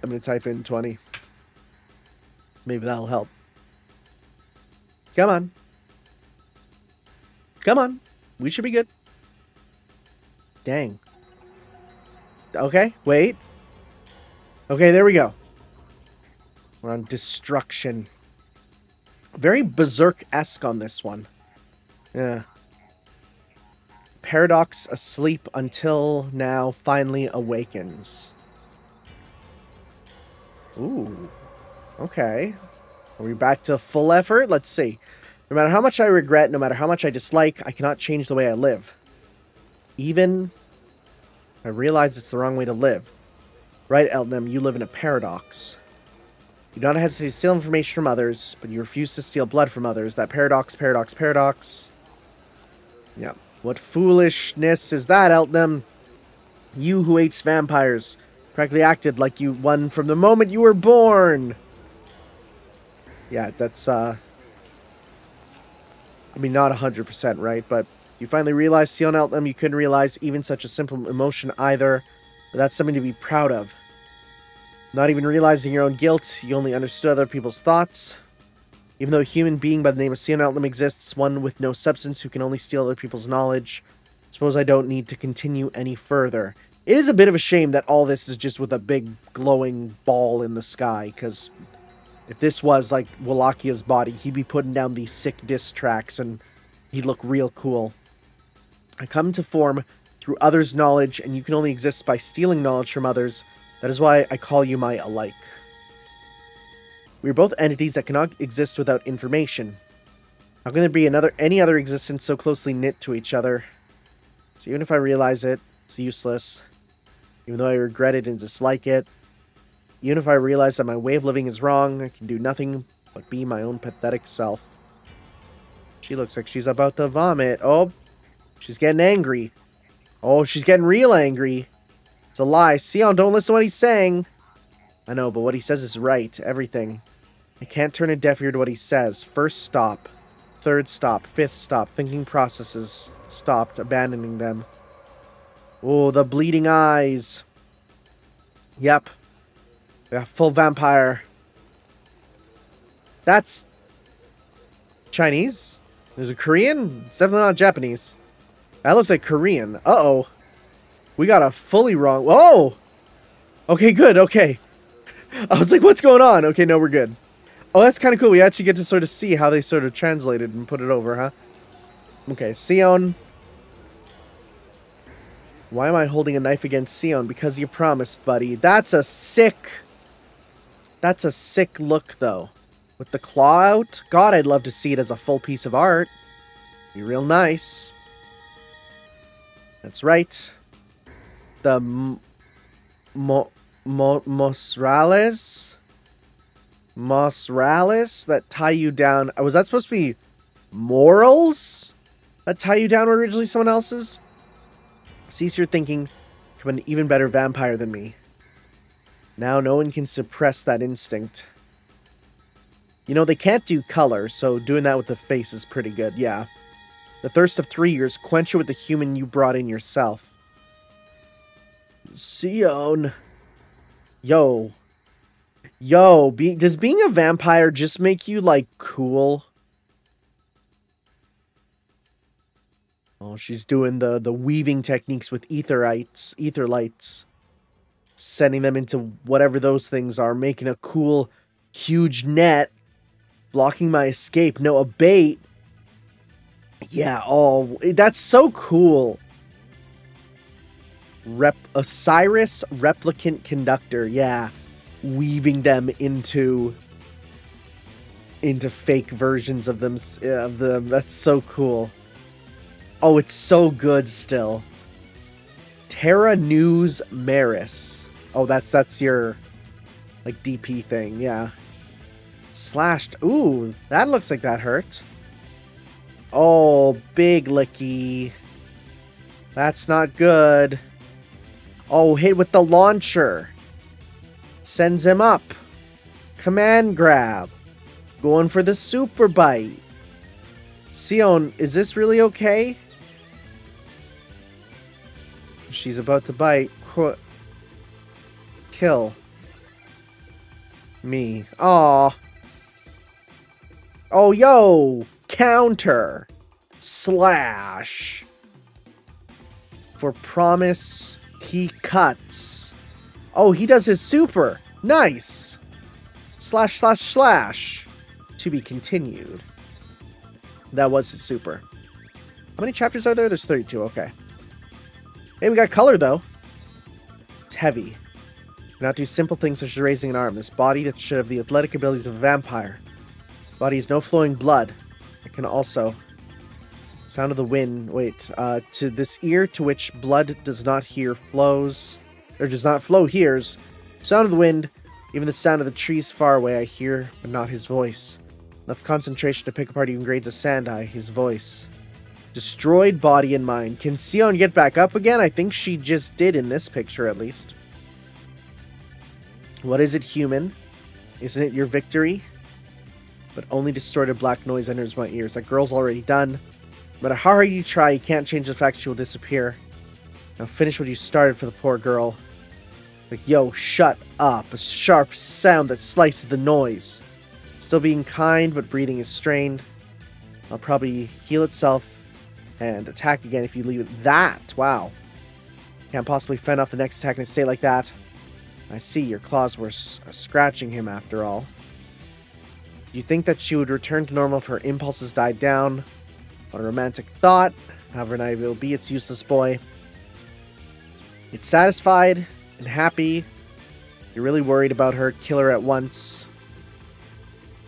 I'm gonna type in 20. Maybe that'll help. Come on. Come on. We should be good. Dang. Okay, wait. Okay, there we go. We're on destruction. Very Berserk-esque on this one. Yeah. Paradox asleep until now finally awakens. Ooh. Okay. Are we back to full effort? Let's see. No matter how much I regret, no matter how much I dislike, I cannot change the way I live. Even I realize it's the wrong way to live. Right, Eltnam, you live in a paradox. You do not hesitate to steal information from others, but you refuse to steal blood from others. That paradox. Yeah. What foolishness is that, Eltnam? You who hates vampires practically acted like you won from the moment you were born. Yeah, that's, I mean, not 100% right, but you finally realized, Sion Eltnam, you couldn't realize even such a simple emotion either, but that's something to be proud of. Not even realizing your own guilt, you only understood other people's thoughts. Even though a human being by the name of Sion Eltnam exists, one with no substance who can only steal other people's knowledge, suppose I don't need to continue any further. It is a bit of a shame that all this is just with a big glowing ball in the sky, because if this was like Wallachhia's body, he'd be putting down these sick diss tracks and he'd look real cool. I come to form through others' knowledge, and you can only exist by stealing knowledge from others. That is why I call you my alike. We are both entities that cannot exist without information. How can there be any other existence so closely knit to each other? So even if I realize it, it's useless. Even though I regret it and dislike it. Even if I realize that my way of living is wrong, I can do nothing but be my own pathetic self. She looks like she's about to vomit. Oh, she's getting angry. Oh, she's getting real angry. It's a lie. Sion, don't listen to what he's saying. I know, but what he says is right. Everything. I can't turn a deaf ear to what he says. First stop. Third stop. Fifth stop. Thinking processes stopped. Abandoning them. Oh, the bleeding eyes. Yep. We got full vampire. That's Chinese? There's a Korean? It's definitely not Japanese. That looks like Korean. Uh-oh. We got a fully wrong... Whoa! Okay, good, okay. I was like, what's going on? Okay, no, we're good. Oh, that's kind of cool. We actually get to sort of see how they sort of translated and put it over, huh? Okay, Sion. Why am I holding a knife against Sion? Because you promised, buddy. That's a sick... That's a sick look, though. With the claw out? God, I'd love to see it as a full piece of art. Be real nice. That's right. The Mosrales that tie you down. Was that supposed to be morals that tie you down originally someone else's? Cease your thinking. Become an even better vampire than me. Now no one can suppress that instinct. You know, they can't do color, so doing that with the face is pretty good, yeah. The thirst of 3 years, quench it with the human you brought in yourself. Sion. Yo. Yo, does being a vampire just make you, like, cool? Oh, she's doing the weaving techniques with ether lights. Sending them into whatever those things are, making a cool, huge net. Blocking my escape. No, a bait. Yeah, oh, that's so cool. Osiris replicant conductor, yeah. Weaving them into fake versions of them. That's so cool. Oh, it's so good still. Terra News Maris. Oh, that's your like DP thing, yeah. Slashed. Ooh, that looks like that hurt. Oh, big licky. That's not good. Oh, hit with the launcher. Sends him up. Command grab. Going for the super bite. Sion, is this really okay? She's about to bite. Kill. Me. Aw. Oh, yo! Counter! Slash! For promise, he cuts. Oh, he does his super! Nice! Slash, slash, slash! To be continued. That was his super. How many chapters are there? There's 32, okay. Hey, we got color, though. It's heavy. Cannot do simple things such as raising an arm. This body that should have the athletic abilities of a vampire. Body has no flowing blood. It can also... Sound of the wind. Wait. To this ear to which blood does not hear flows... Or does not flow hears. Sound of the wind. Even the sound of the trees far away I hear, but not his voice. Enough concentration to pick apart even grades of sand eye. His voice. Destroyed body and mind. Can Sion get back up again? I think she just did in this picture at least. What is it, human? Isn't it your victory? But only distorted black noise enters my ears. That girl's already done. No matter how hard you try, you can't change the fact she will disappear. Now finish what you started for the poor girl. Like, yo, shut up. A sharp sound that slices the noise. Still being kind, but breathing is strained. I'll probably heal itself and attack again if you leave it that. Wow. Can't possibly fend off the next attack in a state like that. I see, your claws were scratching him after all. Do you think that she would return to normal if her impulses died down? What a romantic thought. However naive it will be, it's useless, boy. It's satisfied and happy. You're really worried about her. Kill her at once.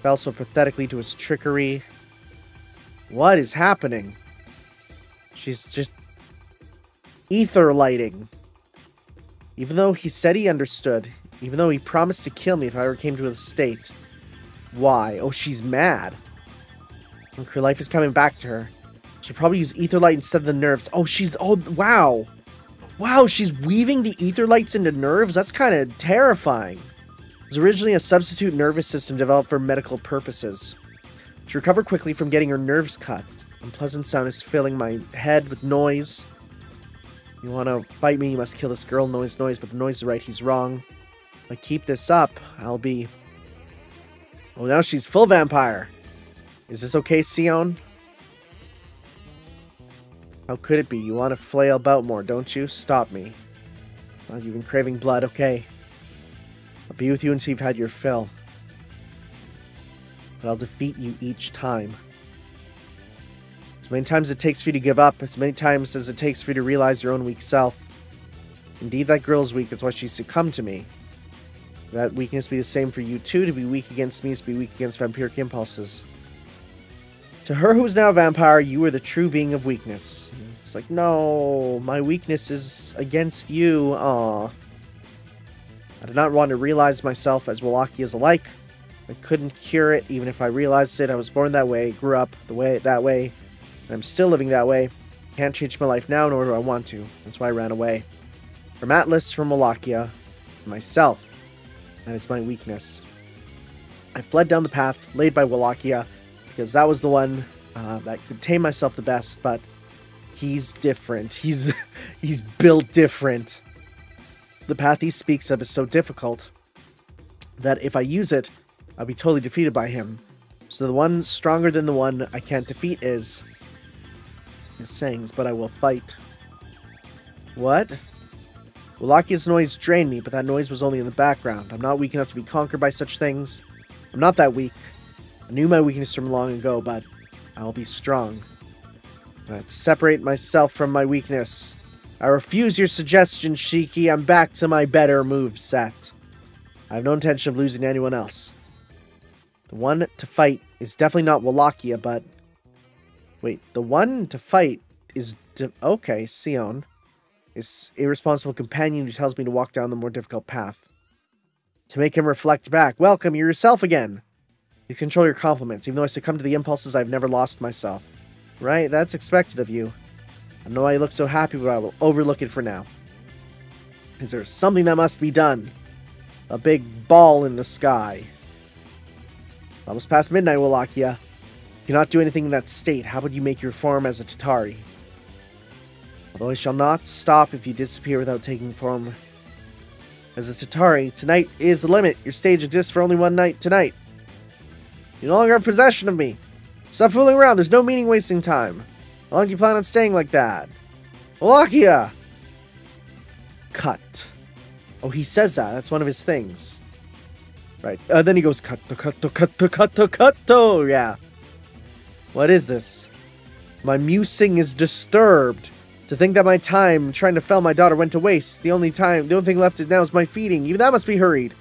Fell so pathetically to his trickery. What is happening? She's just ether lighting. Even though he said he understood. Even though he promised to kill me if I ever came to the state. Why? Oh, she's mad. Look, her life is coming back to her. She'll probably use ether light instead of the nerves. Oh, she's... Oh, wow. Wow, she's weaving the ether lights into nerves? That's kind of terrifying. It was originally a substitute nervous system developed for medical purposes. To recover quickly from getting her nerves cut. Unpleasant sound is filling my head with noise. You want to fight me, you must kill this girl. Noise, but the noise is right, he's wrong. If I keep this up, I'll be... Oh, now she's full vampire. Is this okay, Sion? How could it be? You want to flail about more, don't you? Stop me. Well, you've been craving blood, okay. I'll be with you until you've had your fill. But I'll defeat you each time. As many times as it takes for you to give up, as many times as it takes for you to realize your own weak self. Indeed, that girl's weak, that's why she succumbed to me. That weakness be the same for you too. To be weak against me is to be weak against vampiric impulses. To her who is now a vampire, you are the true being of weakness. It's like, no, my weakness is against you. Aww. I did not want to realize myself as Wallachia alike. I couldn't cure it, even if I realized it. I was born that way, grew up that way, and I'm still living that way. Can't change my life now, nor do I want to. That's why I ran away. From Atlas, from Wallachia, from myself. That is my weakness. I fled down the path laid by Wallachia, because that was the one that could tame myself the best, but he's different. He's built different. The path he speaks of is so difficult that if I use it, I'll be totally defeated by him. So the one stronger than the one I can't defeat is... It sings, but I will fight. What? Wallachia's noise drained me, but that noise was only in the background. I'm not weak enough to be conquered by such things. I'm not that weak. I knew my weakness from long ago, but I'll be strong. I have to separate myself from my weakness. I refuse your suggestion, Shiki. I'm back to my better moveset. I have no intention of losing to anyone else. The one to fight is definitely not Wallachia, but... Wait, the one to fight is... Okay, Sion. Is irresponsible companion who tells me to walk down the more difficult path. To make him reflect back. Welcome, you're yourself again. You control your compliments. Even though I succumb to the impulses, I've never lost myself. Right? That's expected of you. I know why you look so happy, but I will overlook it for now. Is there something that must be done? A big ball in the sky. Almost past midnight, Wallachia. You cannot do anything in that state. How would you make your form as a Tatari? Although I shall not stop if you disappear without taking form as a Tatari. Tonight is the limit. Your stage exists for only one night tonight. You no longer have possession of me. Stop fooling around. There's no meaning wasting time. How long do you plan on staying like that? Wallachia! Cut. Oh, he says that. That's one of his things. Right. Then he goes, cutto. Yeah. What is this? My musing is disturbed. To think that my time trying to fell my daughter went to waste. The only thing left now is my feeding. Even that must be hurried.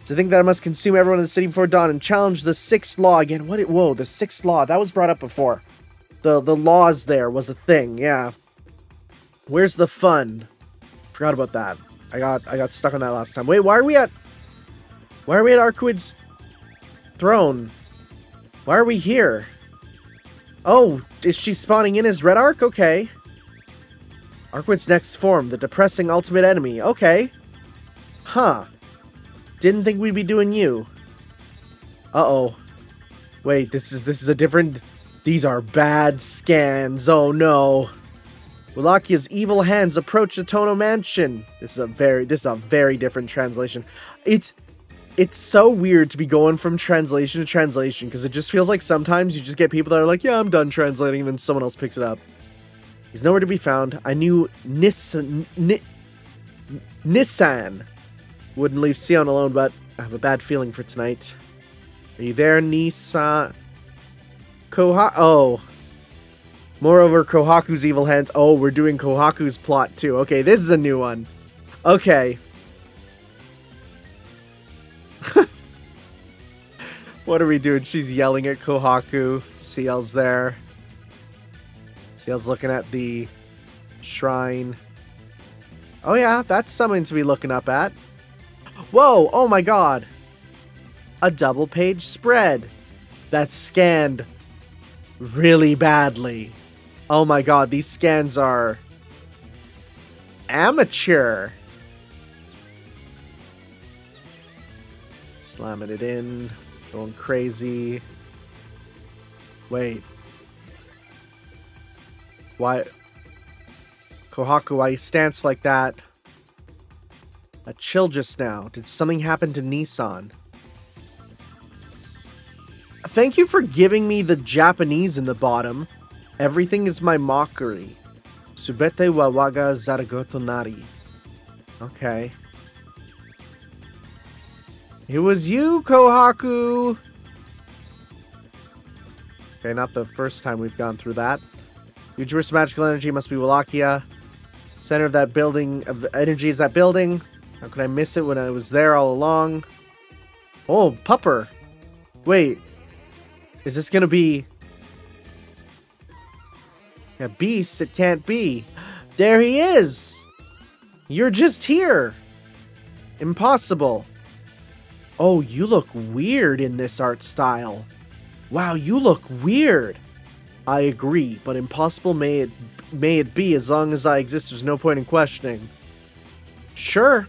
To think that I must consume everyone in the city before dawn and challenge the 6th law again. Whoa, the 6th law. That was brought up before. The laws there was a thing, yeah. Where's the fun? Forgot about that. I got stuck on that last time. Wait, why are we at Arkwyd's throne? Why are we here? Oh, is she spawning in as Red Ark? Okay. Arkwyd's next form, the depressing ultimate enemy. Okay. Huh. Didn't think we'd be doing you. Uh-oh. Wait, this is a different... These are bad scans. Oh no. Wallachia's evil hands approach the Tono Mansion. This is a very different translation. It's so weird to be going from translation to translation, because it just feels like sometimes you just get people that are like, yeah, I'm done translating, and then someone else picks it up. He's nowhere to be found. I knew Nissan wouldn't leave Sion alone, but I have a bad feeling for tonight. Are you there, Nissan? Oh. Moreover, Kohaku's evil hands. Oh, we're doing Kohaku's plot too. Okay, this is a new one. Okay. What are we doing? She's yelling at Kohaku. CL's there. CL's looking at the shrine. Oh yeah, that's something to be looking up at. Whoa! Oh my god! A double-page spread that's scanned really badly. Oh my god, these scans are amateur. Slamming it in, going crazy. Wait. Why? Kohaku, why you stance like that? A chill just now. Did something happen to Nissan? Thank you for giving me the Japanese in the bottom. Everything is my mockery. Subete wa waga zaragoto nari. Okay. It was you, Kohaku! Okay, not the first time we've gone through that. Futurist magical energy must be Wallachia. Center of that building, of the energy is that building. How could I miss it when I was there all along? Oh, Pupper. Wait. Is this gonna be a beast? It can't be. There he is! You're just here! Impossible. Oh, you look weird in this art style. Wow, you look weird. I agree, but impossible may it be. As long as I exist, there's no point in questioning. Sure.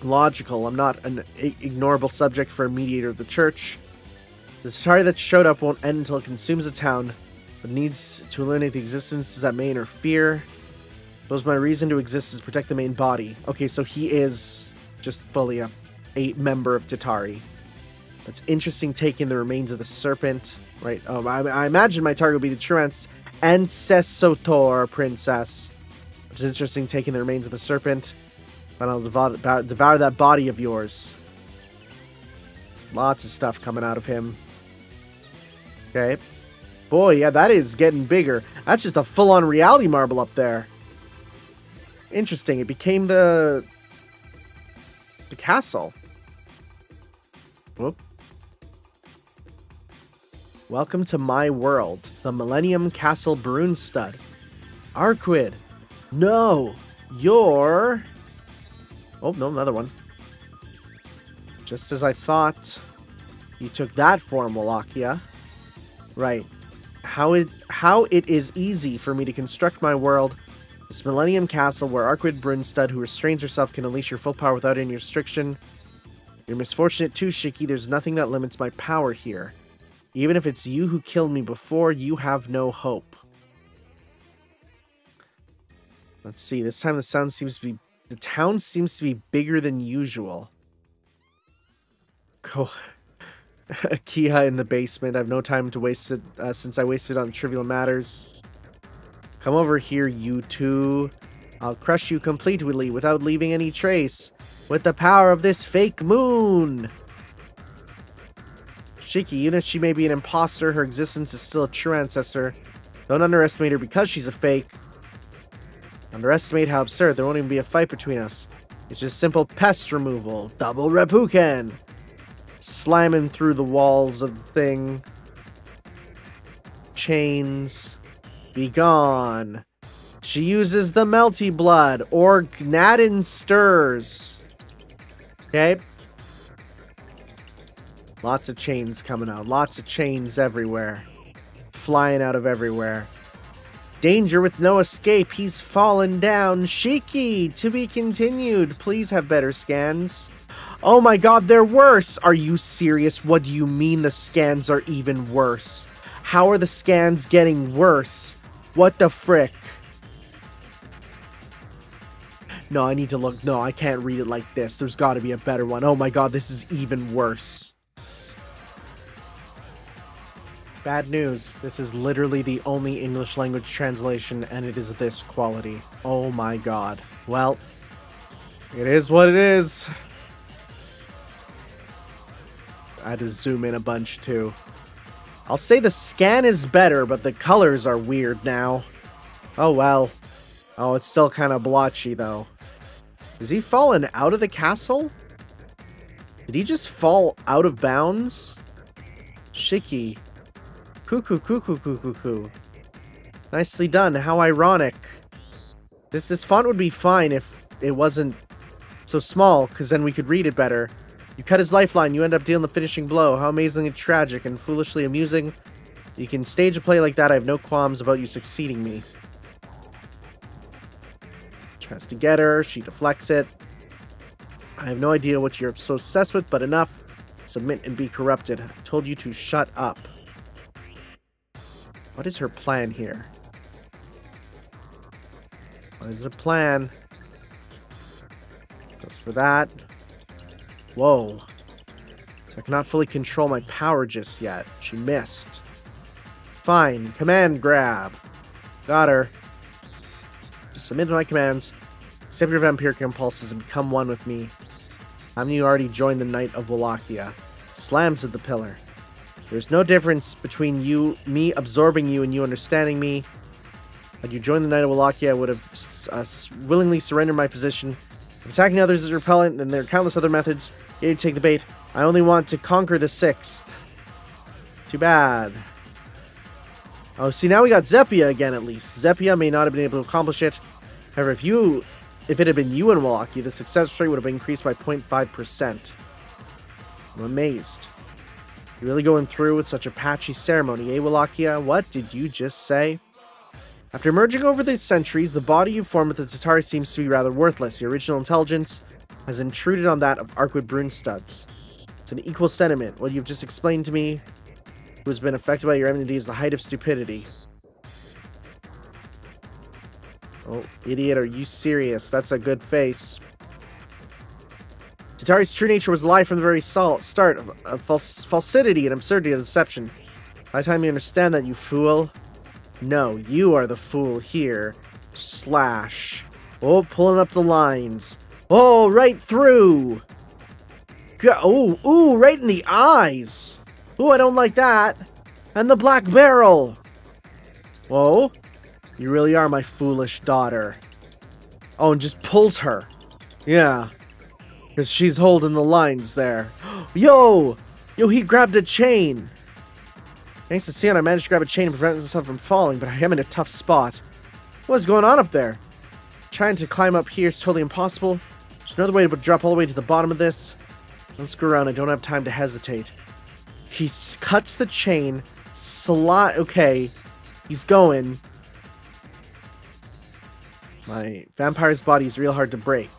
Logical. I'm not an ignorable subject for a mediator of the church. The story that showed up won't end until it consumes a town, but needs to eliminate the existences that may interfere. Suppose my reason to exist is to protect the main body. Okay, so he is just fully a member of Tatari. That's interesting, taking the remains of the serpent. Right, I imagine my target would be the true ancestor princess. Which is interesting, taking the remains of the serpent. And I'll devour that body of yours. Lots of stuff coming out of him. Okay. Boy, yeah, that is getting bigger. That's just a full-on reality marble up there. Interesting, it became the castle. Whoop. Welcome to my world, the Millennium Castle Brunstad. Arquid. No, you're... Oh, no, another one. Just as I thought. You took that form, Wallachia. Right. How it is easy for me to construct my world. This Millennium Castle where Arquid Brunstad, who restrains herself, can unleash your full power without any restriction. You're misfortunate too, Shiki. There's nothing that limits my power here. Even if it's you who killed me before, you have no hope. Let's see. This time the town seems to be bigger than usual. Kiha in the basement. I have no time to waste it since I wasted on trivial matters. Come over here, you two. I'll crush you completely without leaving any trace. With the power of this fake moon. Shiki, even if she may be an imposter, her existence is still a true ancestor. Don't underestimate her because she's a fake. Underestimate how absurd. There won't even be a fight between us. It's just simple pest removal. Double Reppuken. Slamming through the walls of the thing. Chains. Be gone. She uses the Melty blood. Or Gnadin stirs. Okay. Lots of chains coming out. Lots of chains everywhere. Flying out of everywhere. Danger with no escape. He's fallen down. Shiki, to be continued. Please have better scans. Oh my god, they're worse. Are you serious? What do you mean the scans are even worse? How are the scans getting worse? What the frick? No, I need to look. No, I can't read it like this. There's got to be a better one. Oh my god, this is even worse. Bad news. This is literally the only English language translation, and it is this quality. Oh my god. Well, it is what it is. I had to zoom in a bunch, too. I'll say the scan is better, but the colors are weird now. Oh, well. Oh, it's still kind of blotchy, though. Is he fallen out of the castle? Did he just fall out of bounds? Shiki. Cuckoo, cuckoo, cuckoo, cuckoo. Nicely done. How ironic. This font would be fine if it wasn't so small, because then we could read it better. You cut his lifeline, you end up dealing the finishing blow. How amazingly tragic and foolishly amusing. You can stage a play like that. I have no qualms about you succeeding me. Tries to get her. She deflects it. I have no idea what you're so obsessed with, but enough. Submit and be corrupted. I told you to shut up. What is her plan here? What is the plan? Goes for that. Whoa. So I cannot fully control my power just yet. She missed. Fine. Command grab. Got her. Just submit to my commands. Accept your vampiric impulses and become one with me. Haven't you already joined the Knight of Wallachia? Slams at the pillar. There's no difference between me absorbing you and you understanding me. Had you joined the Knight of Wallachia, I would have willingly surrendered my position. If attacking others is repellent, then there are countless other methods. You take the bait. I only want to conquer the 6th. Too bad. Oh, see, now we got Zephia again, at least. Zephia may not have been able to accomplish it. However, if it had been you in Wallachia, the success rate would have been increased by 0.5%. I'm amazed. You're really going through with such a patchy ceremony, eh, Wallachia? What did you just say? After emerging over the centuries, the body you formed with the Tatari seems to be rather worthless. Your original intelligence has intruded on that of Arkwood Brunestuds. It's an equal sentiment. What you've just explained to me, who has been affected by your enmity, is the height of stupidity. Oh, idiot, are you serious? That's a good face. Tatari's true nature was a lie from the very start, of falsity and absurdity and deception. By the time you understand that, you fool. No, you are the fool here. Slash. Oh, pulling up the lines. Oh, right through. Oh, ooh, right in the eyes. Ooh, I don't like that. And the black barrel. Whoa. You really are my foolish daughter. Oh, and just pulls her. Yeah. Because she's holding the lines there. Yo! Yo, he grabbed a chain. Thanks to Sion, I managed to grab a chain and prevent myself from falling, but I am in a tough spot. What's going on up there? Trying to climb up here is totally impossible. There's another way to drop all the way to the bottom of this. Don't screw around, I don't have time to hesitate. He cuts the chain. Okay. He's going. My vampire's body is real hard to break.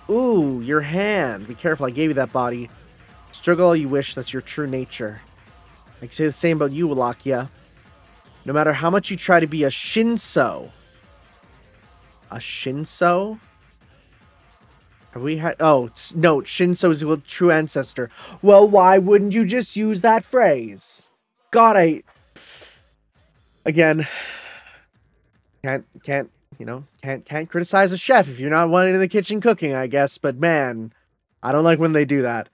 Ooh, your hand. Be careful, I gave you that body. Struggle all you wish, that's your true nature. I can say the same about you, Wallachia. No matter how much you try to be a Shinso. A Shinso? Have we had... Oh, no, Shinso is a true ancestor. Well, why wouldn't you just use that phrase? God, Again. Can't criticize a chef if you're not wanting in the kitchen cooking, I guess. But man, I don't like when they do that.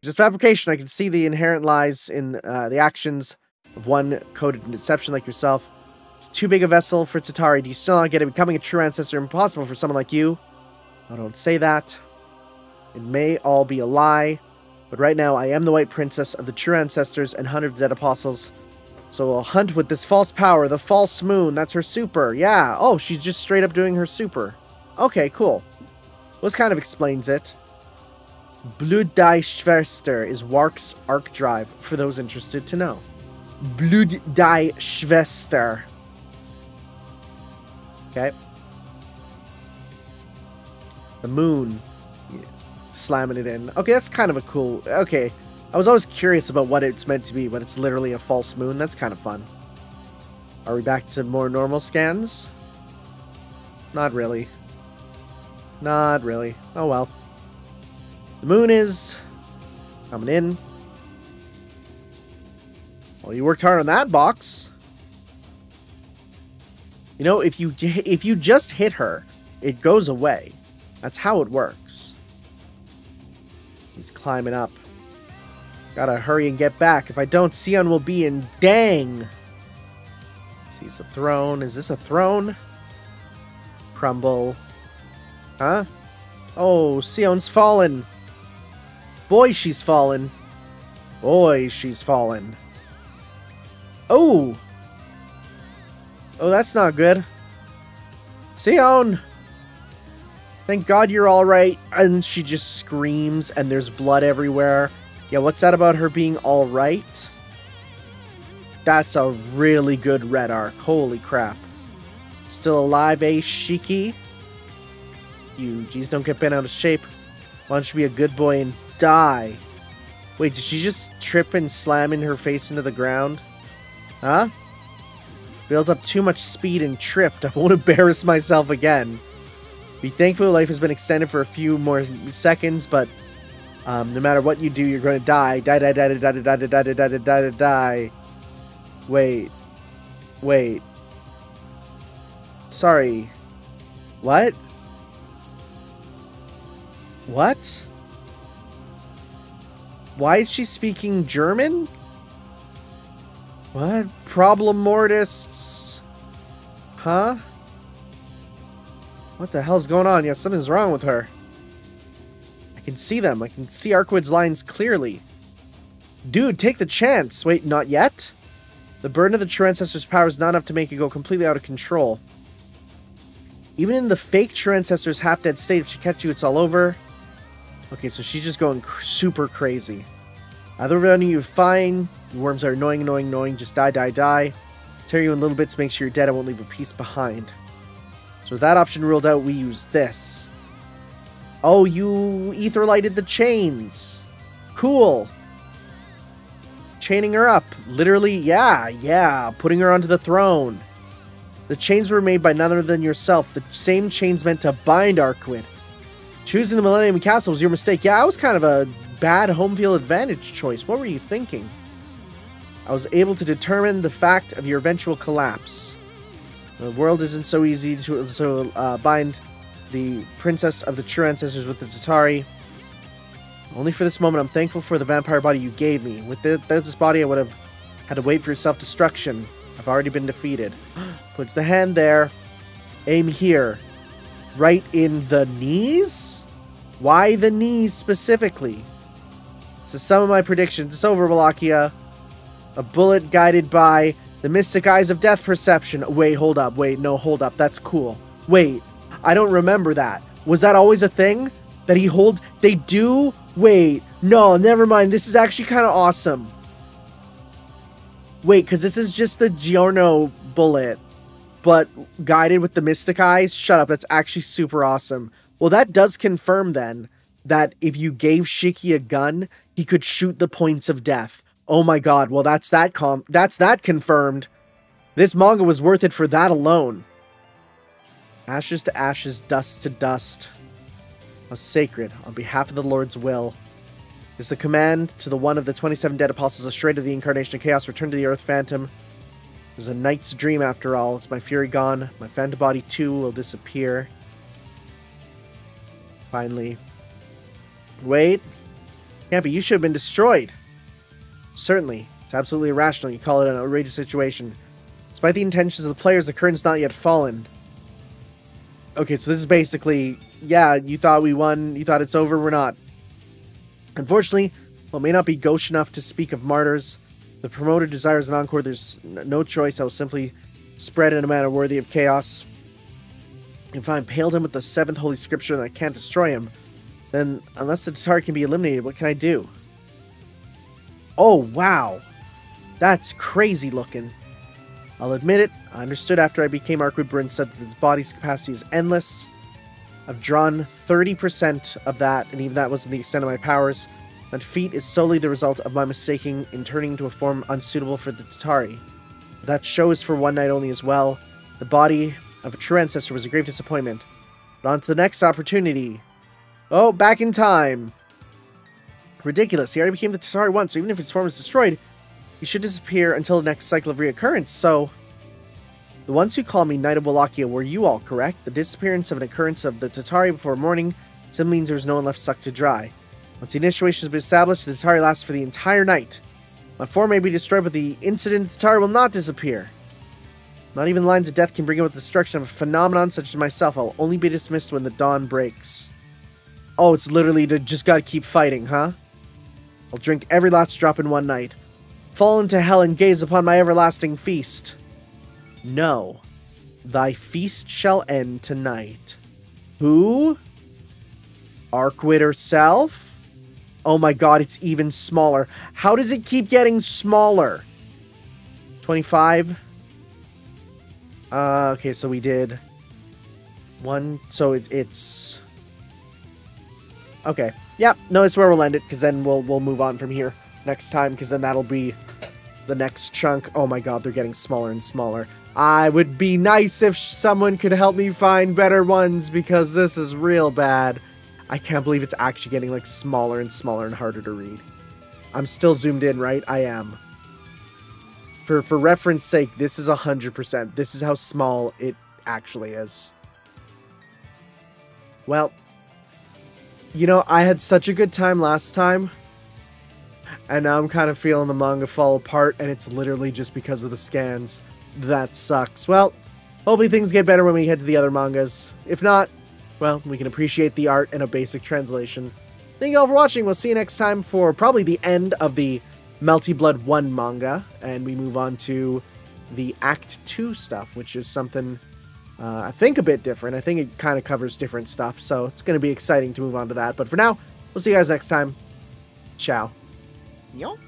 Just fabrication. I can see the inherent lies in the actions of one coded in deception like yourself. It's too big a vessel for Tatari. Do you still not get it? Becoming a true ancestor impossible for someone like you? Oh, don't say that. It may all be a lie, but right now I am the White Princess of the true ancestors and 100 dead apostles. So I'll hunt with this false power, the false moon. That's her super. Yeah. Oh, she's just straight up doing her super. Okay, cool. Well, this kind of explains it. Blut die Schwester is Wark's arc drive, for those interested to know. Blut die Schwester. Okay. The moon. Yeah. Slamming it in. Okay, that's kind of a cool... Okay. I was always curious about what it's meant to be, but it's literally a false moon. That's kind of fun. Are we back to more normal scans? Not really. Not really. Oh well. The moon is coming in. Well, you worked hard on that box. You know, if you just hit her, it goes away. That's how it works. He's climbing up. Gotta hurry and get back. If I don't, Sion will be in dang. Sees the throne. Is this a throne? Crumble. Huh? Oh, Sion's fallen. Boy, she's fallen. Boy, she's fallen. Oh! Oh, that's not good. Sion! Thank God you're alright. And she just screams and there's blood everywhere. Yeah, what's that about her being alright? That's a really good red arc. Holy crap. Still alive, eh, Shiki? You, geez, don't get bent out of shape. Why don't you be a good boy and die? Wait, did she just trip and slam in her face into the ground? Huh? Built up too much speed and tripped. I won't embarrass myself again. Be thankful life has been extended for a few more seconds, but no matter what you do, you're going to die. Die, die, die, die, die, die, die, die, die, die, die, die. Wait. Wait. Sorry. What? What? Why is she speaking German? What? Problem mortis? Huh? What the hell's going on? Yeah, something's wrong with her. I can see them. I can see Arkwood's lines clearly. Dude, take the chance. Wait, not yet? The burden of the True Ancestor's power is not enough to make it go completely out of control. Even in the fake True Ancestor's half-dead state, if she catch you, it's all over. Okay, so she's just going super crazy. Either one of you fine. The worms are annoying, annoying, annoying. Just die, die, die. Tear you in little bits, make sure you're dead. I won't leave a piece behind. So with that option ruled out, we use this. Oh, you ether lighted the chains. Cool. Chaining her up. Literally, yeah. Putting her onto the throne. The chains were made by none other than yourself. The same chains meant to bind Arkwood. Choosing the Millennium Castle was your mistake. Yeah, I was kind of a bad home field advantage choice. What were you thinking? I was able to determine the fact of your eventual collapse. The world isn't so easy to bind the Princess of the True Ancestors with the Tatari. Only for this moment, I'm thankful for the vampire body you gave me. Without this body, I would have had to wait for your self-destruction. I've already been defeated. Puts the hand there. Aim here. Right in the knees? Why the knees specifically? So some of my predictions. It's over, Wallachia. A bullet guided by the mystic eyes of death perception. Wait, hold up. Wait, no, hold up. That's cool. Wait, I don't remember that. Was that always a thing? That he hold... They do? Wait, no, never mind. This is actually kind of awesome. Wait, because this is just the Giorno bullet, but guided with the mystic eyes? Shut up, that's actually super awesome. Well, that does confirm then that if you gave Shiki a gun, he could shoot the points of death. Oh my god, well that's that confirmed. This manga was worth it for that alone. Ashes to ashes, dust to dust. How sacred, on behalf of the Lord's will, is the command to the one of the 27 dead apostles astray to the incarnation of chaos, return to the earth, phantom. It was a night's dream after all. It's my fury gone. My phantom body too will disappear. Finally. Wait. Can't be. You should have been destroyed. Certainly. It's absolutely irrational. You call it an outrageous situation. Despite the intentions of the players, the curtain's not yet fallen. Okay, so this is basically, yeah, you thought we won, you thought it's over, we're not. Unfortunately, while it may not be gauche enough to speak of martyrs, the promoter desires an encore. There's no choice. I will simply spread in a manner worthy of chaos. If I impaled him with the 7th holy scripture and I can't destroy him, then unless the Tatari can be eliminated, what can I do? Oh, wow. That's crazy looking. I'll admit it, I understood after I became Arkwood Bryn said that his body's capacity is endless. I've drawn 30% of that, and even that wasn't the extent of my powers. My defeat is solely the result of my mistaking in turning into a form unsuitable for the Tatari. That show is for one night only as well. The body of a true ancestor was a grave disappointment. But on to the next opportunity. Oh, back in time. Ridiculous, he already became the Tatari once, so even if his form is destroyed, he should disappear until the next cycle of reoccurrence, so... The ones who call me Knight of Wallachia were you all, correct? The disappearance of an occurrence of the Tatari before morning simply means there was no one left sucked to dry. Once the initiation has been established, the Tatari lasts for the entire night. My form may be destroyed, but the incident Tatari will not disappear. Not even lines of death can bring about the destruction of a phenomenon such as myself. I'll only be dismissed when the dawn breaks. Oh, it's literally to just gotta keep fighting, huh? I'll drink every last drop in one night. Fall into hell and gaze upon my everlasting feast. No. Thy feast shall end tonight. Who? Arkwood herself? Oh my god, it's even smaller. How does it keep getting smaller? 25? Okay, so we did... one, so it's... Okay. Yeah, no, that's where we'll end it, because then we'll move on from here next time, because then that'll be the next chunk. Oh my god, they're getting smaller and smaller. I would be nice if someone could help me find better ones because this is real bad. I can't believe it's actually getting like smaller and smaller and harder to read. I'm still zoomed in, right? I am. For reference sake, this is 100%. This is how small it actually is. Well, you know, I had such a good time last time. And now I'm kind of feeling the manga fall apart, and it's literally just because of the scans. That sucks. Well, hopefully things get better when we head to the other mangas. If not, well, we can appreciate the art and a basic translation. Thank you all for watching. We'll see you next time for probably the end of the Melty Blood 1 manga, and we move on to the Act 2 stuff, which is something, I think, a bit different. I think it kind of covers different stuff, so it's going to be exciting to move on to that. But for now, we'll see you guys next time. Ciao. Yo.